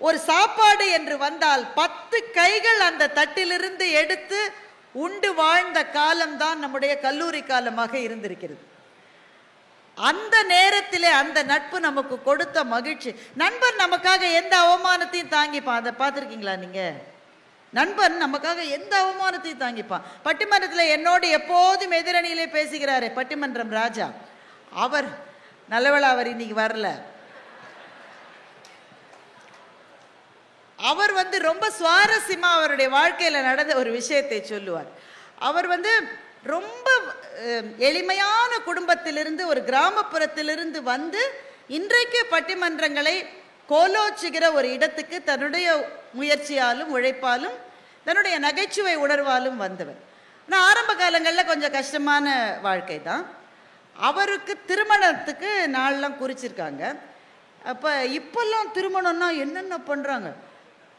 ஒரு சாப்பாடு என்று வந்தால் 10 கைகள் அந்த தட்டிலிருந்து எடுத்து உண்டு வாழ்ந்த காலம்தான் நம்முடைய கல்லூரி காலமாக இருந்திருக்கிறது. அந்த நேரத்திலே அந்த நட்பு நமக்கு கொடுத்த மகிழ்ச்சி. நண்பன் நமக்காக எந்த அவமானத்தையும் தாங்கிப்பான். அதை பார்த்துருக்கீங்களா நீங்க? நண்பன் நமக்காக எந்த அவமானத்தையும் தாங்கிப்பான். பட்டிமன்றத்தில் என்னோடு எப்போதும் எதிரணியிலே பேசுகிறாரே பட்டிமன்றம் ராஜா, அவர் நல்லவேளை அவர் இன்னைக்கு வரல. அவர் ரொம்ப சுவாரஸ்யமா அவருடைய வாழ்க்கையில நடந்த ஒரு விஷயத்தை சொல்லுவார். அவர் ரொம்ப எளிமையான குடும்பத்திலிருந்து, ஒரு கிராமப்புறத்திலிருந்து வந்து இன்றைக்கு பட்டிமன்றங்களை கோலோச்சுகிற ஒரு இடத்துக்கு தன்னுடைய முயற்சியாலும் உழைப்பாலும் தன்னுடைய நகைச்சுவை உணர்வாலும் வந்தவர். ஆனால் ஆரம்ப காலங்களில் கொஞ்சம் கஷ்டமான வாழ்க்கை தான். அவருக்கு திருமணத்துக்கு நாள்லாம் குறிச்சிருக்காங்க. அப்போ இப்போல்லாம் திருமணம்னா என்னென்ன பண்ணுறாங்க?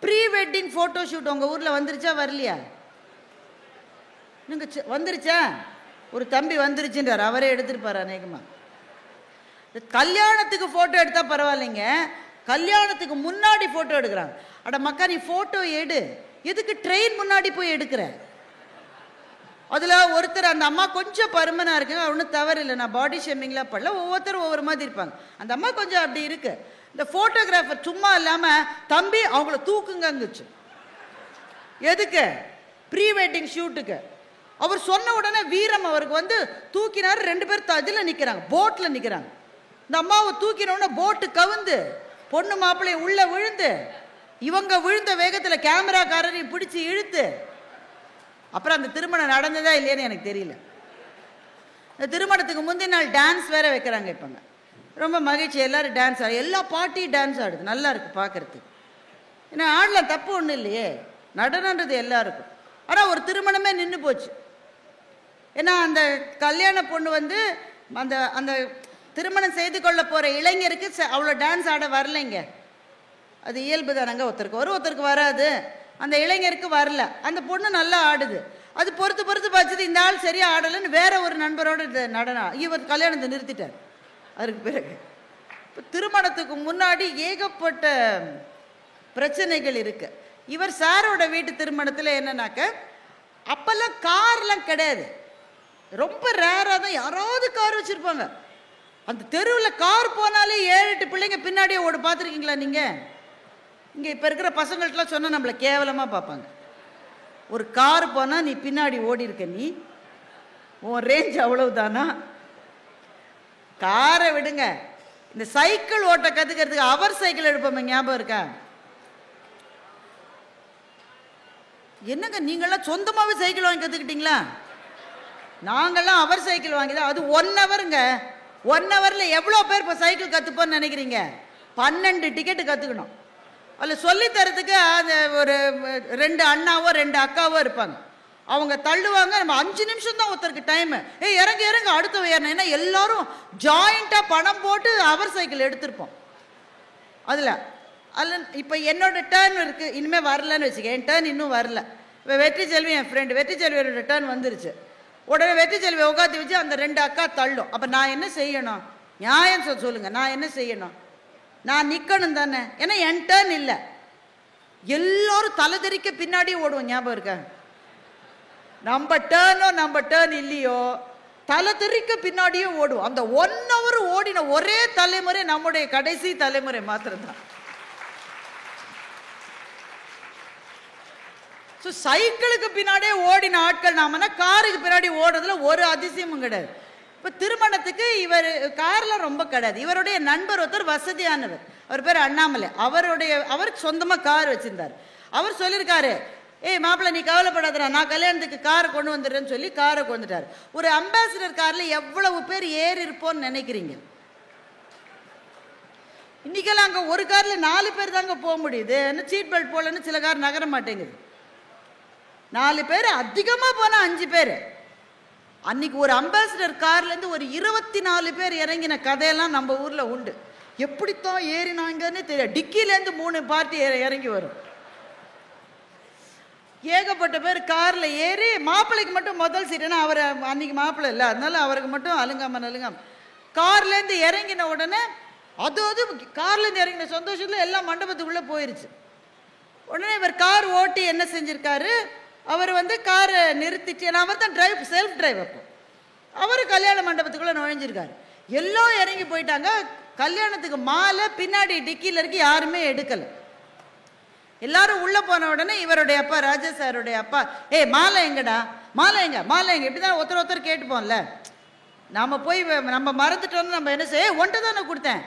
ப்ரீ வெட்டிங் ஃபோட்டோ ஷூட் உங்கள் ஊரில் வந்துருச்சா வரலையா? நீங்கள் வந்துருச்சா? ஒரு தம்பி வந்துருச்சுன்றார், அவரே எடுத்துருப்பார் அநேகமாக. கல்யாணத்துக்கு ஃபோட்டோ எடுத்தால் பரவாயில்லைங்க, கல்யாணத்துக்கு முன்னாடி ஃபோட்டோ எடுக்கிறாங்க. அட மக்கா, நீ ஃபோட்டோ எடு, எதுக்கு ட்ரெயின் முன்னாடி போய் எடுக்கிற? அதில் ஒருத்தர், அந்த அம்மா கொஞ்சம் பருமனாக இருக்குங்க, ஒன்றும் தவறு இல்லை, நான் பாடி ஷேமிங்லாம் பண்ணல, ஒவ்வொருத்தரும் ஒவ்வொரு மாதிரி இருப்பாங்க. அந்த அம்மா கொஞ்சம் அப்படி இருக்கு. இந்த ஃபோட்டோகிராஃபர் சும்மா இல்லாமல் தம்பி அவங்கள தூக்குங்கங்குச்சு. எதுக்கு? Pre wedding ஷூட்டுக்கு. அவர் சொன்ன உடனே வீரம் அவருக்கு தூக்கினார். 2 பேர் இதில் நிற்கிறாங்க, போட்டில் நிற்கிறாங்க. இந்த அம்மாவை தூக்கினோடனே போட்டு கவுந்து பொண்ணு மாப்பிள்ளைய உள்ள விழுந்து, இவங்க விழுந்த வேகத்தில் கேமராக்காரரையும் பிடிச்சி இழுத்து, அப்புறம் அந்த திருமணம் நடந்ததா இல்லையான்னு எனக்கு தெரியல. இந்த திருமணத்துக்கு முந்தின நாள் டான்ஸ் வேற வைக்கிறாங்க. இப்போங்க ரொம்ப மகிழ்ச்சி, எல்லாரும் டான்ஸ் ஆடு, எல்லா பாட்டியும் டான்ஸ் ஆடுது, நல்லா இருக்கு பார்க்கறதுக்கு. ஏன்னா ஆடலாம், தப்பு ஒன்றும் இல்லையே, நடனன்றது எல்லாருக்கும். ஆனால் ஒரு திருமணமே நின்று போச்சு. ஏன்னா அந்த கல்யாண பொண்ணு அந்த அந்த திருமணம் செய்து கொள்ள போகிற இளைஞருக்கு அவ்வளோ டான்ஸ் ஆட வரலைங்க. அது இயல்பு தானங்க, ஒருத்தருக்கு வரும் ஒருத்தருக்கு வராது. அந்த இளைஞருக்கு வரல, அந்த பொண்ணு நல்லா ஆடுது. அது பொறுத்து பார்த்துட்டு இந்த ஆள் சரியாக ஆடலைன்னு வேற ஒரு நண்பரோட நடனம், இவர் கல்யாணத்தை நிறுத்திட்டார். அதுக்கு பிறகு இப்போ திருமணத்துக்கு முன்னாடி ஏகப்பட்ட பிரச்சனைகள் இருக்கு. இவர் சாரோட வீட்டு திருமணத்தில் என்னன்னாக்க, அப்பெல்லாம் கார்லாம் கிடையாது, ரொம்ப ரேராக தான் யாராவது கார் வச்சுருப்பாங்க. அந்த தெருவில் கார் போனாலே 7-8 பிள்ளைங்க பின்னாடியே ஓடு. பார்த்துருக்கீங்களா நீங்கள்? இங்கே இப்போ இருக்கிற பசங்கள்ட்டலாம் சொன்னால் நம்மளை கேவலமாக பார்ப்பாங்க. ஒரு கார் போனால் நீ பின்னாடி ஓடி இருக்க, நீ உன் ரேஞ்ச் அவ்வளவுதானா? காரை விடுங்க, இந்த சைக்கிள் ஓட்ட கற்றுக்கிறதுக்கு அவர் சைக்கிள் எடுப்போமே, ஞாபகம் இருக்கா? என்னங்க நீங்களாம் சொந்தமாகவே சைக்கிள் வாங்கி கற்றுக்கிட்டீங்களா? நாங்கள்லாம் அவர் சைக்கிள் வாங்கிதான். அது 1 ஹவருங்க. 1 ஹவரில் எவ்வளோ பேர் இப்போ சைக்கிள் கற்றுப்போன்னு நினைக்கிறீங்க? 12 டிக்கெட்டு கற்றுக்கணும். அதில் சொல்லித்தரத்துக்கு அந்த ஒரு 2 அண்ணாவோ 2 அக்காவோ இருப்பாங்க. அவங்க தள்ளுவாங்க. நம்ம 5 நிமிஷம் தான் ஒருத்தருக்கு டைமு. இறங்க இறங்க அடுத்த ஏறணும். ஏன்னா எல்லாரும் ஜாயிண்ட்டாக பணம் போட்டு அவர் சைக்கிள் எடுத்திருப்போம். அதில் இப்போ என்னோட டேர்ன் இருக்குது, இனிமேல் வரலன்னு வச்சுக்க. என் டேர்ன் இன்னும் வரல. இப்போ வெற்றி செல்வி, என் ஃப்ரெண்டு வெற்றி செல்வியோட டேர்ன் வந்துருச்சு. உடனே வெற்றி செல்வி உட்காந்து வச்சு அந்த 2 அக்கா தள்ளும். அப்போ நான் என்ன செய்யணும்? நியாயம் சொல்லுங்கள், நான் என்ன செய்யணும்? நான் நிற்கணும் தானே, ஏன்னா என் டேர்ன் இல்லை. எல்லாரும் தலை தெறிக்க பின்னாடியே ஓடுவோம், ஞாபகம் இருக்க? நம்ம டேர்ன் இல்லையோ தலை தெறிக்க பின்னாடியே ஓடுவோம். அந்த 1 ஹவர் ஓடின ஒரே தலைமுறை நம்முடைய கடைசி தலைமுறை மாத்திரம்தான். ஸோ சைக்கிளுக்கு பின்னாடியே ஓடின ஆட்கள் நாமனா காருக்கு பின்னாடி ஓடுறதுல ஒரு அதிசயமும் கிடையாது. இப்போ திருமணத்துக்கு இவர் கார்லாம் ரொம்ப கிடையாது. இவருடைய நண்பர் ஒருத்தர் வசதியானவர், அவர் பேர் அண்ணாமலை. அவருக்கு சொந்தமாக கார் வச்சிருந்தார். அவர் சொல்லியிருக்காரு, மாப்பிள்ளை நீ கவலைப்படாதடா, நான் கல்யாணத்துக்கு காரை கொண்டு வந்துடுறேன்னு சொல்லி காரை கொண்டு வந்துட்டார். ஒரு அம்பாசிடர் காரில் எவ்வளவு பேர் ஏறி இருப்போன்னு நினைக்கிறீங்க? இன்னைக்கெல்லாம் அங்கே ஒரு காரில் 4 பேர் தாங்க போக முடியுது. சீட் பெல்ட் போலன்னு சில கார் நகர மாட்டேங்குது. 4 பேர், அதிகமாக போனால் 5 பேர். அன்னைக்கு ஒரு அம்பாசிடர் கார்லேருந்து ஒரு 24 பேர் இறங்கின கதையெல்லாம் நம்ம ஊரில் உண்டு. எப்படித்தான் ஏறினாங்கன்னு தெரியாது. டிக்கிலேருந்து 3 பார்ட்டி இறங்கி வரும். ஏகப்பட்ட பேர் காரில் ஏறி, மாப்பிள்ளைக்கு மட்டும் முதல் சீட். ஏன்னா அவர் அன்னைக்கு மாப்பிள்ளை இல்லை, அதனால அவருக்கு மட்டும் அலுங்காம கார்லேருந்து இறங்கின உடனே அது கார்லேருந்து இறங்கின சந்தோஷத்தில் எல்லாம் மண்டபத்துக்குள்ளே போயிருச்சு. உடனே இவர் கார் ஓட்டி என்ன செஞ்சிருக்காரு, அவர் காரை நிறுத்திட்டு, அவர் தான் செல்ஃப் டிரைவ். அப்போ அவர் கல்யாண மண்டபத்துக்குள்ளே நுழைஞ்சிருக்காரு. எல்லாம் இறங்கி போயிட்டாங்க. கல்யாணத்துக்கு மாலை பின்னாடி டிக்கியில் இருக்கு, யாருமே எடுக்கலை. எல்லாரும் உள்ளே போன உடனே இவருடைய அப்பா, ராஜா சாருடைய அப்பா, மாலை எங்கடா, மாலை எங்க, இப்படிதான் ஒருத்தர் கேட்டுப்போம்ல. நாம் போய் நம்ம மறந்துட்டோம்னு நம்ம என்ன செய்ய, ஒன்றை தானே கொடுத்தேன்,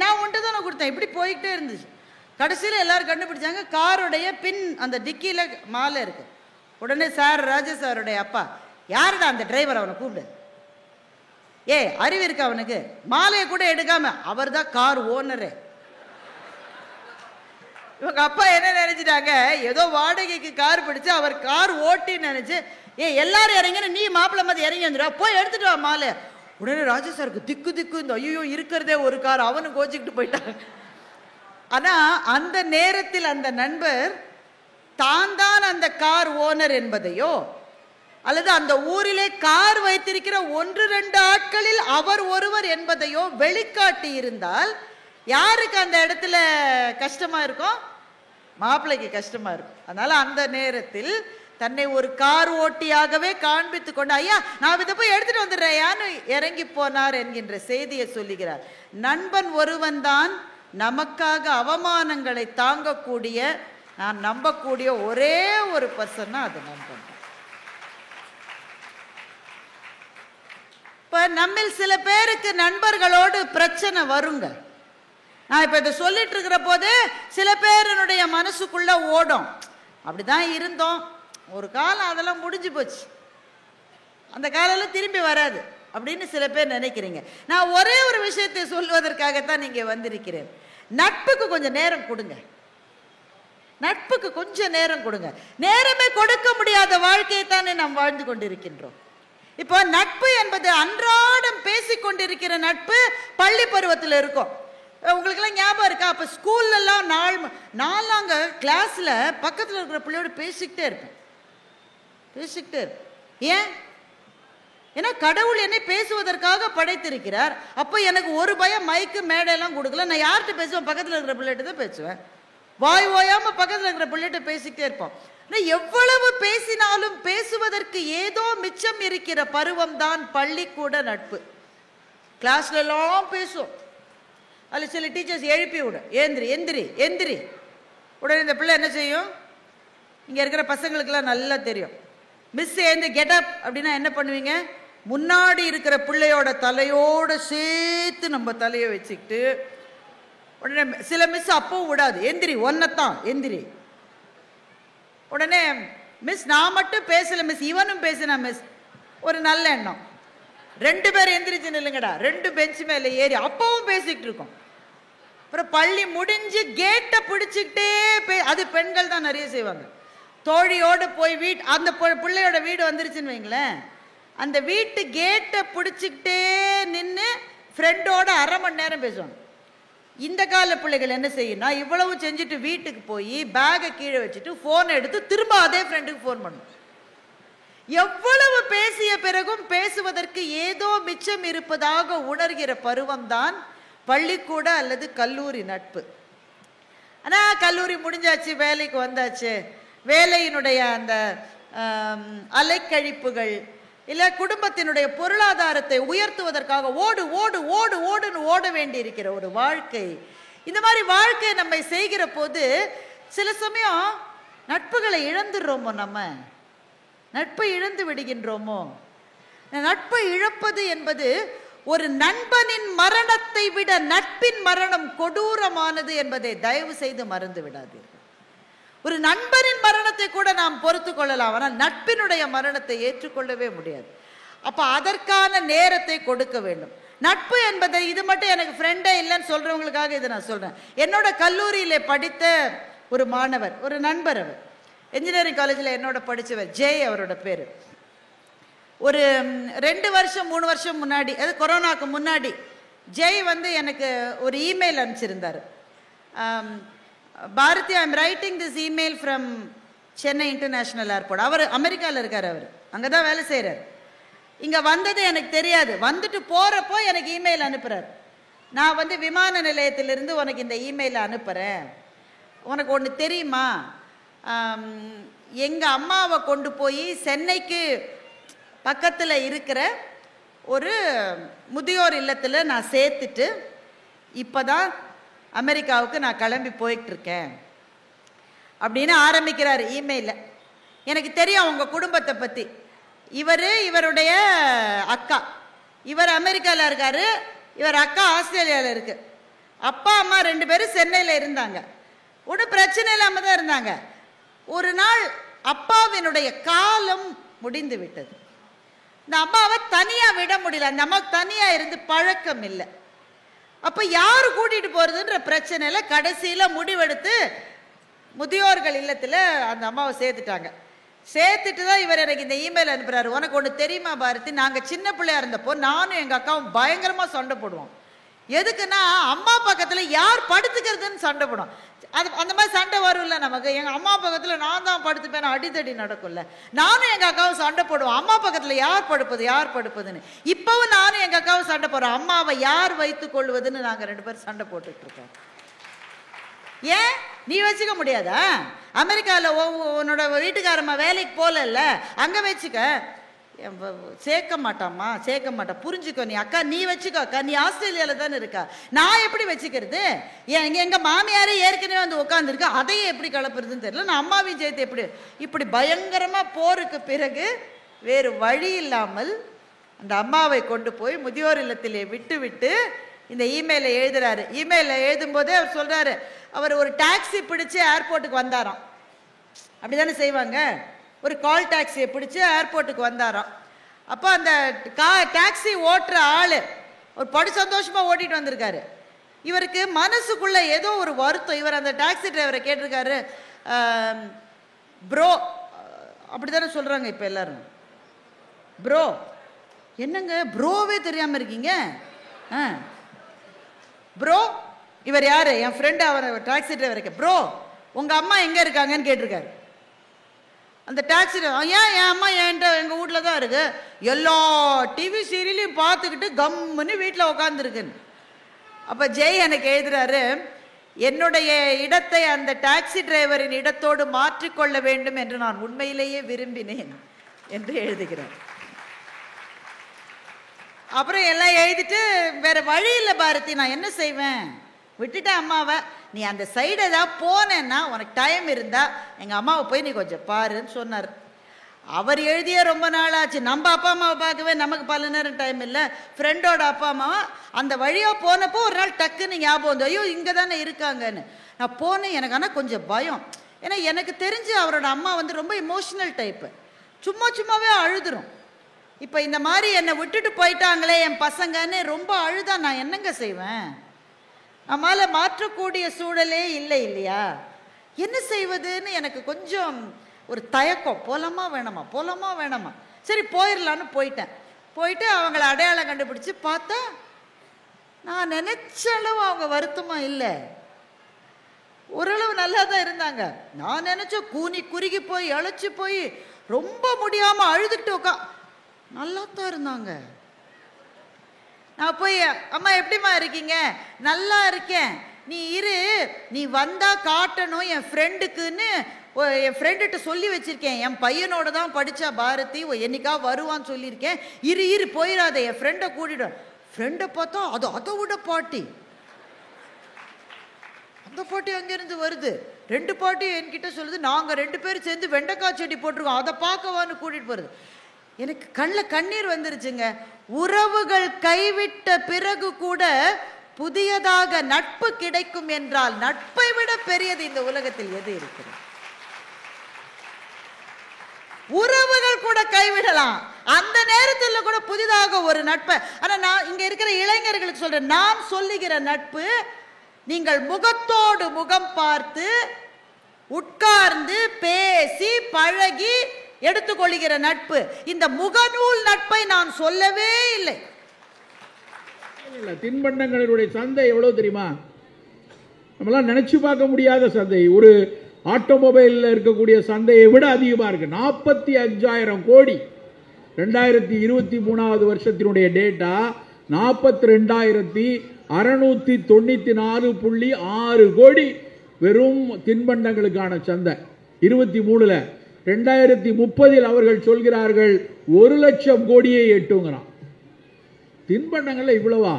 நான் ஒன்றை தானே கொடுத்தேன். இப்படி போய்கிட்டே இருந்துச்சு. கடைசியில் எல்லாரும் கண்டுபிடிச்சாங்க, காருடைய பின் அந்த டிக்கியில் மாலை இருக்கு. உடனே ராஜா சாருடைய அப்பா, யாருடா அந்த டிரைவர், அவனை கூப்பிடு, அறிவு இருக்கு அவனுக்கு, மாலையை கூட எடுக்காம, அவர் தான் கார் ஓனரு. இவங்க அப்பா என்ன நினைச்சிட்டாங்க, ஏதோ வாடகைக்கு கார் பிடிச்சு அவர் கார் ஓட்டின்னு நினைச்சு, எல்லாரும் இறங்கின, நீ மாப்பிள்ளை மாதிரி இறங்கி வந்துடுவா, போய் எடுத்துட்டு வா மாலை. உடனே ராஜா சாருக்கு திக்கு இந்த ஐயோ இருக்கிறதே ஒரு கார், அவனு கோச்சிக்கிட்டு போயிட்டாங்க. ஆனா அந்த நேரத்தில் அந்த நண்பர் தான் அந்த கார் ஓனர் என்பதையோ, அல்லது அந்த ஊரிலே கார் வைத்திருக்கிற 1-2 ஆட்களில் அவர் ஒருவர் என்பதையோ வெளிக்காட்டி இருந்தால் யாருக்கு அந்த இடத்துல கஷ்டமா இருக்கும்? மாப்பிள்ளைக்கு கஷ்டமா இருக்கும். அதனால அந்த நேரத்தில் தன்னை ஒரு கார் ஓட்டியாகவே காண்பித்து கொண்டு, ஐயா நான் இதை போய் எடுத்துட்டு வந்துடுறேன் இறங்கி போனார் என்கின்ற செய்தியை சொல்லுகிறார். நண்பன் ஒருவன் தான் நமக்காக அவமானங்களை தாங்கக்கூடிய, நான் நம்பக்கூடிய ஒரே ஒரு பர்சன்னா அது நண்பன். இப்ப நம்மில் சில பேருக்கு நண்பர்களோடு பிரச்சனை வருங்க. நான் இப்ப இதை சொல்லிட்டு இருக்கிற போது சில பேருடைய மனசுக்குள்ள ஓடும், அப்படிதான் இருந்தோம் ஒரு காலம், அதெல்லாம் முடிஞ்சு போச்சு, அந்த காலம் திரும்பி வராது அப்படின்னு சில பேர் நினைக்கிறீங்க. நான் ஒரே ஒரு விஷயத்தை சொல்வதற்காகத்தான் நீங்க வந்திருக்கிறேன். நட்புக்கு கொஞ்சம் நேரம் கொடுங்க. நட்புக்கு கொஞ்சம் நேரம் கொடுங்க. நேரமே கொடுக்க முடியாத வாழ்க்கையை தானே நாம் வாழ்ந்து கொண்டிருக்கின்றோம். இப்போ நட்பு என்பது அன்றாடம் பேசிக்கொண்டிருக்கிற நட்பு பள்ளி பருவத்தில் இருக்கும். உங்களுக்கெல்லாம் ஞாபகம் இருக்கா? அப்போ ஸ்கூல்லலாம் நாளாங்க கிளாஸில் பக்கத்தில் இருக்கிற பிள்ளையோட பேசிக்கிட்டே இருப்பேன். ஏன்? ஏன்னா கடவுள் என்னை பேசுவதற்காக படைத்திருக்கிறார். அப்போ எனக்கு ஒரு பயம், மைக்கு மேடையெல்லாம் கொடுக்கல. நான் யார்கிட்ட பேசுவேன்? பக்கத்தில் இருக்கிற பிள்ளைகிட்ட தான் பேசுவேன். வாய் ஓயாம பக்கத்தில் இருக்கிற பிள்ளைகிட்ட பேசிக்கிட்டே இருப்போம். எவ்வளவு பேசினாலும் பேசுவதற்கு ஏதோ மிச்சம் இருக்கிற பருவம் தான் பள்ளிக்கூட நட்பு. கிளாஸ்ல எல்லாம் பேசும். அதில் சில டீச்சர்ஸ் எழுப்பி விடும், எந்திரி எந்திரி எந்திரி. உடனே இந்த பிள்ளை என்ன செய்யும்? இங்கே இருக்கிற பசங்களுக்கெல்லாம் நல்லா தெரியும். மிஸ் ஏந்து கெட்டப் அப்படின்னா என்ன பண்ணுவீங்க? முன்னாடி இருக்கிற பிள்ளையோட தலையோடு சேர்த்து நம்ம தலையை வச்சுக்கிட்டு உடனே சில மிஸ் அப்பவும் விடாது, எந்திரி ஒன்னத்தான் எந்திரி. உடனே மிஸ் நான் மட்டும் பேசல மிஸ், இவனும் பேசினா மிஸ். ஒரு நல்ல எண்ணம், 2 பேர் எந்திரிச்சு நில்லுங்கடா, 2 பெஞ்சு மேலே ஏறி அப்பவும் பேசிக்கிட்டு இருக்கோம். அப்புறம் பள்ளி முடிஞ்சு கேட்டை பிடிச்சிக்கிட்டே அது பெண்கள் தான் நிறைய செய்வாங்க. தோழியோடு போய் அந்த பிள்ளையோட வீடு வந்துருச்சுன்னு வைங்களேன், அந்த வீட்டு கேட்டை பிடிச்சிக்கிட்டே நின்று ஃப்ரெண்டோட 1/2 மணி நேரம் பேசுவாங்க. இந்த கால பிள்ளைகள் என்ன செய்யணும், இவ்வளவு செஞ்சுட்டு வீட்டுக்கு போய் பேகை கீழே வச்சுட்டு ஃபோனை எடுத்து திரும்ப அதே ஃப்ரெண்டுக்கு ஃபோன் பண்ணும். எவ்வளவு பேசிய பிறகும் பேசுவதற்கு ஏதோ மிச்சம் இருப்பதாக உணர்கிற பருவம்தான் பள்ளிக்கூட அல்லது கல்லூரி நட்பு. ஆனால் கல்லூரி முடிஞ்சாச்சு, வேலைக்கு வந்தாச்சு, வேலையினுடைய அந்த அலைக்கழிப்புகள் இல்லை குடும்பத்தினுடைய பொருளாதாரத்தை உயர்த்துவதற்காக ஓடு ஓடு ஓடு ஓடுன்னு ஓட வேண்டி இருக்கிற ஒரு வாழ்க்கை. இந்த மாதிரி வாழ்க்கை நம்மை செய்கிற போது சில சமயம் நட்புகளை இழந்துடுறோமோ, நம்ம நட்பை இழந்து விடுகின்றோமோ. நட்பை இழப்பது என்பது ஒரு நண்பனின் மரணத்தை விட நட்பின் மரணம் கொடூரமானது என்பதை தயவு செய்து மறந்து விடாதீர்கள். ஒரு நண்பனின் மரணத்தை கூட நாம் பொறுத்து கொள்ளலாம், ஆனால் நட்பினுடைய மரணத்தை ஏற்றுக்கொள்ளவே முடியாது. அப்போ அதற்கான நேரத்தை கொடுக்க வேண்டும். நட்பு என்பதை இது மட்டும் எனக்கு ஃப்ரெண்டே இல்லைன்னு சொல்றவங்களுக்காக இதை நான் சொல்றேன். என்னோட கல்லூரியிலே படித்த ஒரு மாணவர், ஒரு நண்பர், அவர் இன்ஜினியரிங் காலேஜில் என்னோட படித்தவர், ஜெய் அவரோட பேர். ஒரு 2 வருஷம் 3 வருஷம் முன்னாடி, அது கொரோனாவுக்கு முன்னாடி, ஜெய் எனக்கு ஒரு இமெயில் அனுப்பிச்சிருந்தார். Bharathi, I am writing this email from Chennai international airport. அவர் அமெரிக்காவில் இருக்கார், அவர் அங்கே தான் வேலை செய்கிறார். இங்கே வந்தது எனக்கு தெரியாது, வந்துட்டு போகிறப்போ எனக்கு இமெயில் அனுப்புகிறார். நான் விமான நிலையத்திலிருந்து உனக்கு இந்த இமெயிலை அனுப்புகிறேன், உனக்கு ஒன்று தெரியுமா, எங்கள் அம்மாவை கொண்டு போய் சென்னைக்கு பக்கத்தில் இருக்கிற ஒரு முதியோர் இல்லத்தில் நான் சேர்த்துட்டு இப்போ தான் அமெரிக்காவுக்கு நான் கிளம்பி போயிட்டுருக்கேன் அப்படின்னு ஆரம்பிக்கிறார் இமெயிலில். எனக்கு தெரியும் உங்கள் குடும்பத்தை பற்றி. இவருடைய அக்கா, இவர் அமெரிக்காவில் இருக்கார், இவர் அக்கா ஆஸ்திரேலியாவில் இருக்கு. அப்பா அம்மா 2 பேரும் சென்னையில் இருந்தாங்க, ஒன்றும் பிரச்சனை இல்லாமல் தான் இருந்தாங்க. ஒரு நாள் அப்பாவினுடைய காலம் முடிந்து விட்டது. இந்த அம்மாவை தனியாக விட முடியல, அந்த அம்மாவுக்கு தனியாக இருந்து பழக்கம் இல்லை. அப்போ யார் கூட்டிகிட்டு போகிறதுன்ற பிரச்சனையில் கடைசியில் முடிவெடுத்து முதியோர்கள் இல்லத்தில் அந்த அம்மாவை சேர்த்துட்டாங்க. சேர்த்துட்டு தான் இவர் எனக்கு இந்த இமெயில் அனுப்புகிறாரு. உனக்கு ஒன்று தெரியுமா பாரதி, நாங்கள் சின்ன பிள்ளையா இருந்தப்போ நானும் எங்கள் அக்காவும் பயங்கரமாக சண்டை போடுவோம். எதுக்குன்னா அம்மா பக்கத்தில் யார் படுத்துக்கிறதுன்னு சண்டை போடும். அது அந்த மாதிரி சண்டை வரும்ல நமக்கு. எங்கள் அம்மா பக்கத்தில் நான் தான் படுத்துப்பேன், அடித்தடி நடக்கும்ல. நானும் எங்கள் அக்காவும் சண்டை போடுவோம், அம்மா பக்கத்தில் யார் படுப்பதுன்னு. இப்போவும் நானும் எங்கள் அக்காவும் சண்டை போடுறோம், அம்மாவை யார் வைத்துக் கொள்வதுன்னு நாங்கள் 2 பேரும் சண்டை போட்டுட்டு இருக்கோம். ஏன் நீ வச்சுக்க முடியாதா? அமெரிக்காவில் உன்னோட வீட்டுக்காரம்மா வேலைக்கு போகல, அங்கே வச்சுக்க. சேர்க்க மாட்டா, புரிஞ்சுக்கோ நீ அக்கா, நீ வச்சுக்கோ அக்கா, நீ ஆஸ்திரேலியாவில் தானே இருக்கா, நான் எப்படி வச்சுக்கிறது? எங்கள் மாமியாரே ஏற்கனவே உட்காந்துருக்கு, அதையே எப்படி கலப்புறதுன்னு தெரியல. நான் அம்மாவையும் சேர்த்து இப்படி பயங்கரமாக போருக்கு பிறகு வேறு வழி இல்லாமல் அந்த அம்மாவை கொண்டு போய் முதியோர் இல்லத்திலே விட்டு இந்த இமெயிலை எழுதுறாரு. இமெயிலில் எழுதும்போதே அவர் சொல்கிறாரு, அவர் ஒரு டாக்ஸி பிடிச்சி ஏர்போர்ட்டுக்கு வந்தாராம். அப்படி தானே செய்வாங்க, ஒரு கால் டாக்ஸியை பிடிச்சி ஏர்போர்ட்டுக்கு வந்தாராம். அப்போ அந்த டாக்ஸி ஓட்டுற ஆள் ஒரு படு சந்தோஷமாக ஓட்டிகிட்டு வந்திருக்காரு. இவருக்கு மனசுக்குள்ளே ஏதோ ஒரு வருத்தம். இவர் அந்த டாக்ஸி டிரைவரை கேட்டிருக்காரு, ப்ரோ, அப்படி தானே சொல்கிறாங்க இப்போ எல்லாரும், ப்ரோ, என்னங்க ப்ரோவே தெரியாமல் இருக்கீங்க? ப்ரோ, இவர் யார்? என் ஃப்ரெண்டு, அவர் டாக்ஸி டிரைவருக்கு, ப்ரோ உங்கள் அம்மா எங்கே இருக்காங்கன்னு கேட்டிருக்காரு. அந்த டாக்ஸி ஏன் என் அம்மா எங்கள் வீட்டில் தான் இருக்கு, எல்லா டிவி சீரியலையும் பார்த்துக்கிட்டு கம்முன்னு வீட்டில் உட்காந்துருக்குன்னு. அப்போ ஜெய் எனக்கு எழுதுறாரு, என்னுடைய இடத்தை அந்த டாக்ஸி டிரைவரின் இடத்தோடு மாற்றிக்கொள்ள வேண்டும் என்று நான் உண்மையிலேயே விரும்பினேன் என்று எழுதுகிறார். அப்புறம் எல்லாம் எழுதிட்டு வேற வழி இல்லை பாரதி, நான் என்ன செய்வேன், விட்டுட்டேன் அம்மாவை. நீ அந்த சைடு ஏதாவது போனேன்னா உனக்கு டைம் இருந்தா எங்கள் அம்மாவை போய் நீ கொஞ்சம் பாருன்னு சொன்னார். அவர் எழுதிய ரொம்ப நாள் ஆச்சு. நம்ம அப்பா அம்மாவை பார்க்கவே நமக்கு பல நேரம் டைம் இல்லை. ஃப்ரெண்டோட அப்பா அம்மாவை அந்த வழியாக போனப்போ ஒரு நாள் டக்குன்னு ஞாபகம் வந்து, ஐயோ இங்கே தானே இருக்காங்கன்னு. நான் போனேன். எனக்கு ஆனால் கொஞ்சம் பயம். ஏன்னா எனக்கு தெரிஞ்சு அவரோட அம்மா வந்து ரொம்ப இமோஷனல் டைப்பு. சும்மாவே அழுதுரும். இப்போ இந்த மாதிரி என்னை விட்டுட்டு போயிட்டாங்களே என் பசங்கன்னு ரொம்ப அழுதா நான் என்னங்க செய்வேன்? நம்மளால் மாற்றக்கூடிய சூழலே இல்லை இல்லையா? என்ன செய்வதுன்னு எனக்கு கொஞ்சம் ஒரு தயக்கம். போலாமா வேணாமா சரி போயிடலான்னு போயிட்டு அவங்கள அடையாளம் கண்டுபிடிச்சு பார்த்தா நான் நினைச்ச அளவு அவங்க வருத்தமாக இல்லை. ஓரளவு நல்லா தான் இருந்தாங்க. நான் நினைச்ச குறுகி போய் இழைச்சி போய் ரொம்ப முடியாமல் அழுதுகிட்டு நல்லா தான் இருந்தாங்க. நான் போய் அம்மா எப்படிம்மா இருக்கீங்க? நல்லா இருக்கேன், நீ இரு, நீ வந்தா காட்டணும் என் ஃப்ரெண்டுக்குன்னு என் ஃப்ரெண்டுகிட்ட சொல்லி வச்சிருக்கேன். என் பையனோட தான் படித்தா பாரதி, என்னைக்கா வருவான்னு சொல்லியிருக்கேன். இரு போயிடாத, என் ஃப்ரெண்டை கூட்டிடும். ஃப்ரெண்டை பார்த்தா அதை விட பாட்டி. அந்த பாட்டி அங்கேருந்து வருது. 2 பாட்டி என்கிட்ட சொல்லுது, நாங்கள் 2 பேரும் சேர்ந்து வெண்டைக்காய் செடி போட்டிருக்கோம், அதை பார்க்கவான்னு கூட்டிகிட்டு போகிறது. எனக்கு கண்ணில் கண்ணீர் வந்துருச்சுங்க. உறவுகள் கைவிட்ட பிறகு கூட புதியதாக நட்பு கிடைக்கும் என்றால் நட்பை விட பெரியது இந்த உலகத்தில் எது இருக்கிறது? உறவுகள் கூட கைவிடலாம், அந்த நேரத்தில் கூட புதிதாக ஒரு நட்பை. ஆனால் நான் இங்க இருக்கிற இளைஞர்களுக்கு சொல்றேன், நான் சொல்லுகிற நட்பு நீங்கள் முகத்தோடு முகம் பார்த்து உட்கார்ந்து பேசி பழகி எடுத்துக்கொள்கிற நட்பு. இந்த முகநூல் நட்பை நான் சொல்லவே இல்லை. தின்பண்டங்களுடைய சந்தை எவ்வளவு தெரியுமா? நம்மளாம் நினைச்சு பார்க்க முடியாத சந்தை. ஒரு ஆட்டோமொபைலில் இருக்கக்கூடிய சந்தையை விட அதிகமாக இருக்கு. 45,000 கோடி. 2023 வருஷத்தினுடைய டேட்டா 42,694.6 கோடி வெறும் தின்பண்டங்களுக்கான சந்தை 23ல். 2030 அவர்கள் சொல்கிறார்கள் 1,00,000 கோடியை எட்டுங்கிறான். தின்பண்டங்கள்ல இவ்வளவா?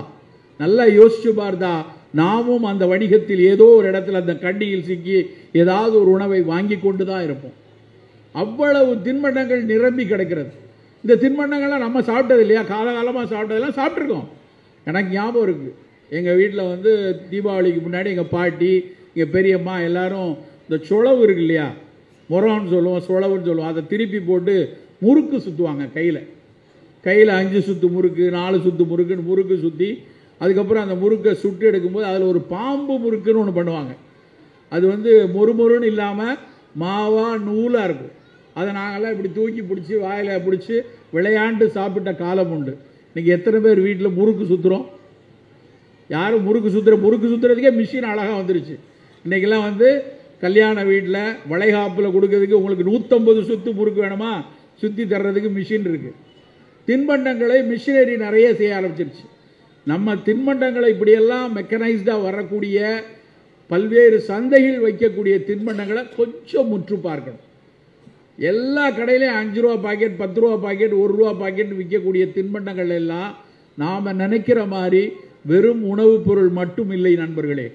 நல்லா யோசிச்சு பார்த்தா நாமும் அந்த வணிகத்தில் ஏதோ ஒரு இடத்துல அந்த கண்டியில் சிக்கி ஏதாவது ஒரு உணவை வாங்கி கொண்டு தான் இருப்போம். அவ்வளவு தின்பண்டங்கள் நிரம்பி கிடக்கிறது. இந்த தின்பண்டங்கள்லாம் நம்ம சாப்பிட்டது இல்லையா? காலகாலமாக சாப்பிட்டதெல்லாம் சாப்பிட்ருக்கோம். எனக்கு ஞாபகம் இருக்குது, எங்கள் வீட்டில் வந்து தீபாவளிக்கு முன்னாடி எங்கள் பாட்டி, எங்கள் பெரியம்மா எல்லாரும் இந்த சொளவு இருக்கு இல்லையா, முறம்னு சொல்லுவோம், சொளவுன்னு சொல்லுவோம், அதை திருப்பி போட்டு முறுக்கு சுற்றுவாங்க. கையில் 5 சுத்து முறுக்கு, 4 சுத்து முறுக்குன்னு முறுக்கு சுற்றி, அதுக்கப்புறம் அந்த முறுக்கை சுட்டு எடுக்கும்போது அதில் ஒரு பாம்பு முறுக்குன்னு ஒன்று பண்ணுவாங்க. அது வந்து மொறுமொறுன்னு இல்லாமல் மாவாக நூலாக இருக்கும். அதை நாங்கள்லாம் இப்படி தூக்கி பிடிச்சி வாயில் பிடிச்சி விளையாண்டு சாப்பிட்ட காலம் உண்டு. இன்றைக்கி எத்தனை பேர் வீட்டில் முறுக்கு சுற்றுறோம்? யாரும் முறுக்கு சுற்றுறதுக்கே மிஷின் அழகாக வந்துருச்சு. இன்றைக்கெல்லாம் வந்து கல்யாண வீட்டில் வளைகாப்பில் கொடுக்கறதுக்கு உங்களுக்கு 150 சுத்து முறுக்கு வேணுமா, சுற்றி தர்றதுக்கு மிஷின் இருக்குது. தின்பண்டங்களை மிஷினரி நிறைய செய்ய ஆரம்பிச்சிருச்சு. நம்ம தின்பண்டங்களை இப்படியெல்லாம் மெக்கனைஸ்டாக வரக்கூடிய பல்வேறு சந்தையில் வைக்கக்கூடிய தின்பண்டங்களை கொஞ்சம் முற்று பார்க்கணும். எல்லா கடையிலையும் 5 ரூபா பாக்கெட், 10 ரூபா பாக்கெட், 1 ரூபா பாக்கெட் விற்கக்கூடிய தின்பண்டங்கள் எல்லாம் நாம் நினைக்கிற மாதிரி வெறும் உணவுப் பொருள் மட்டும் இல்லை நண்பர்களே.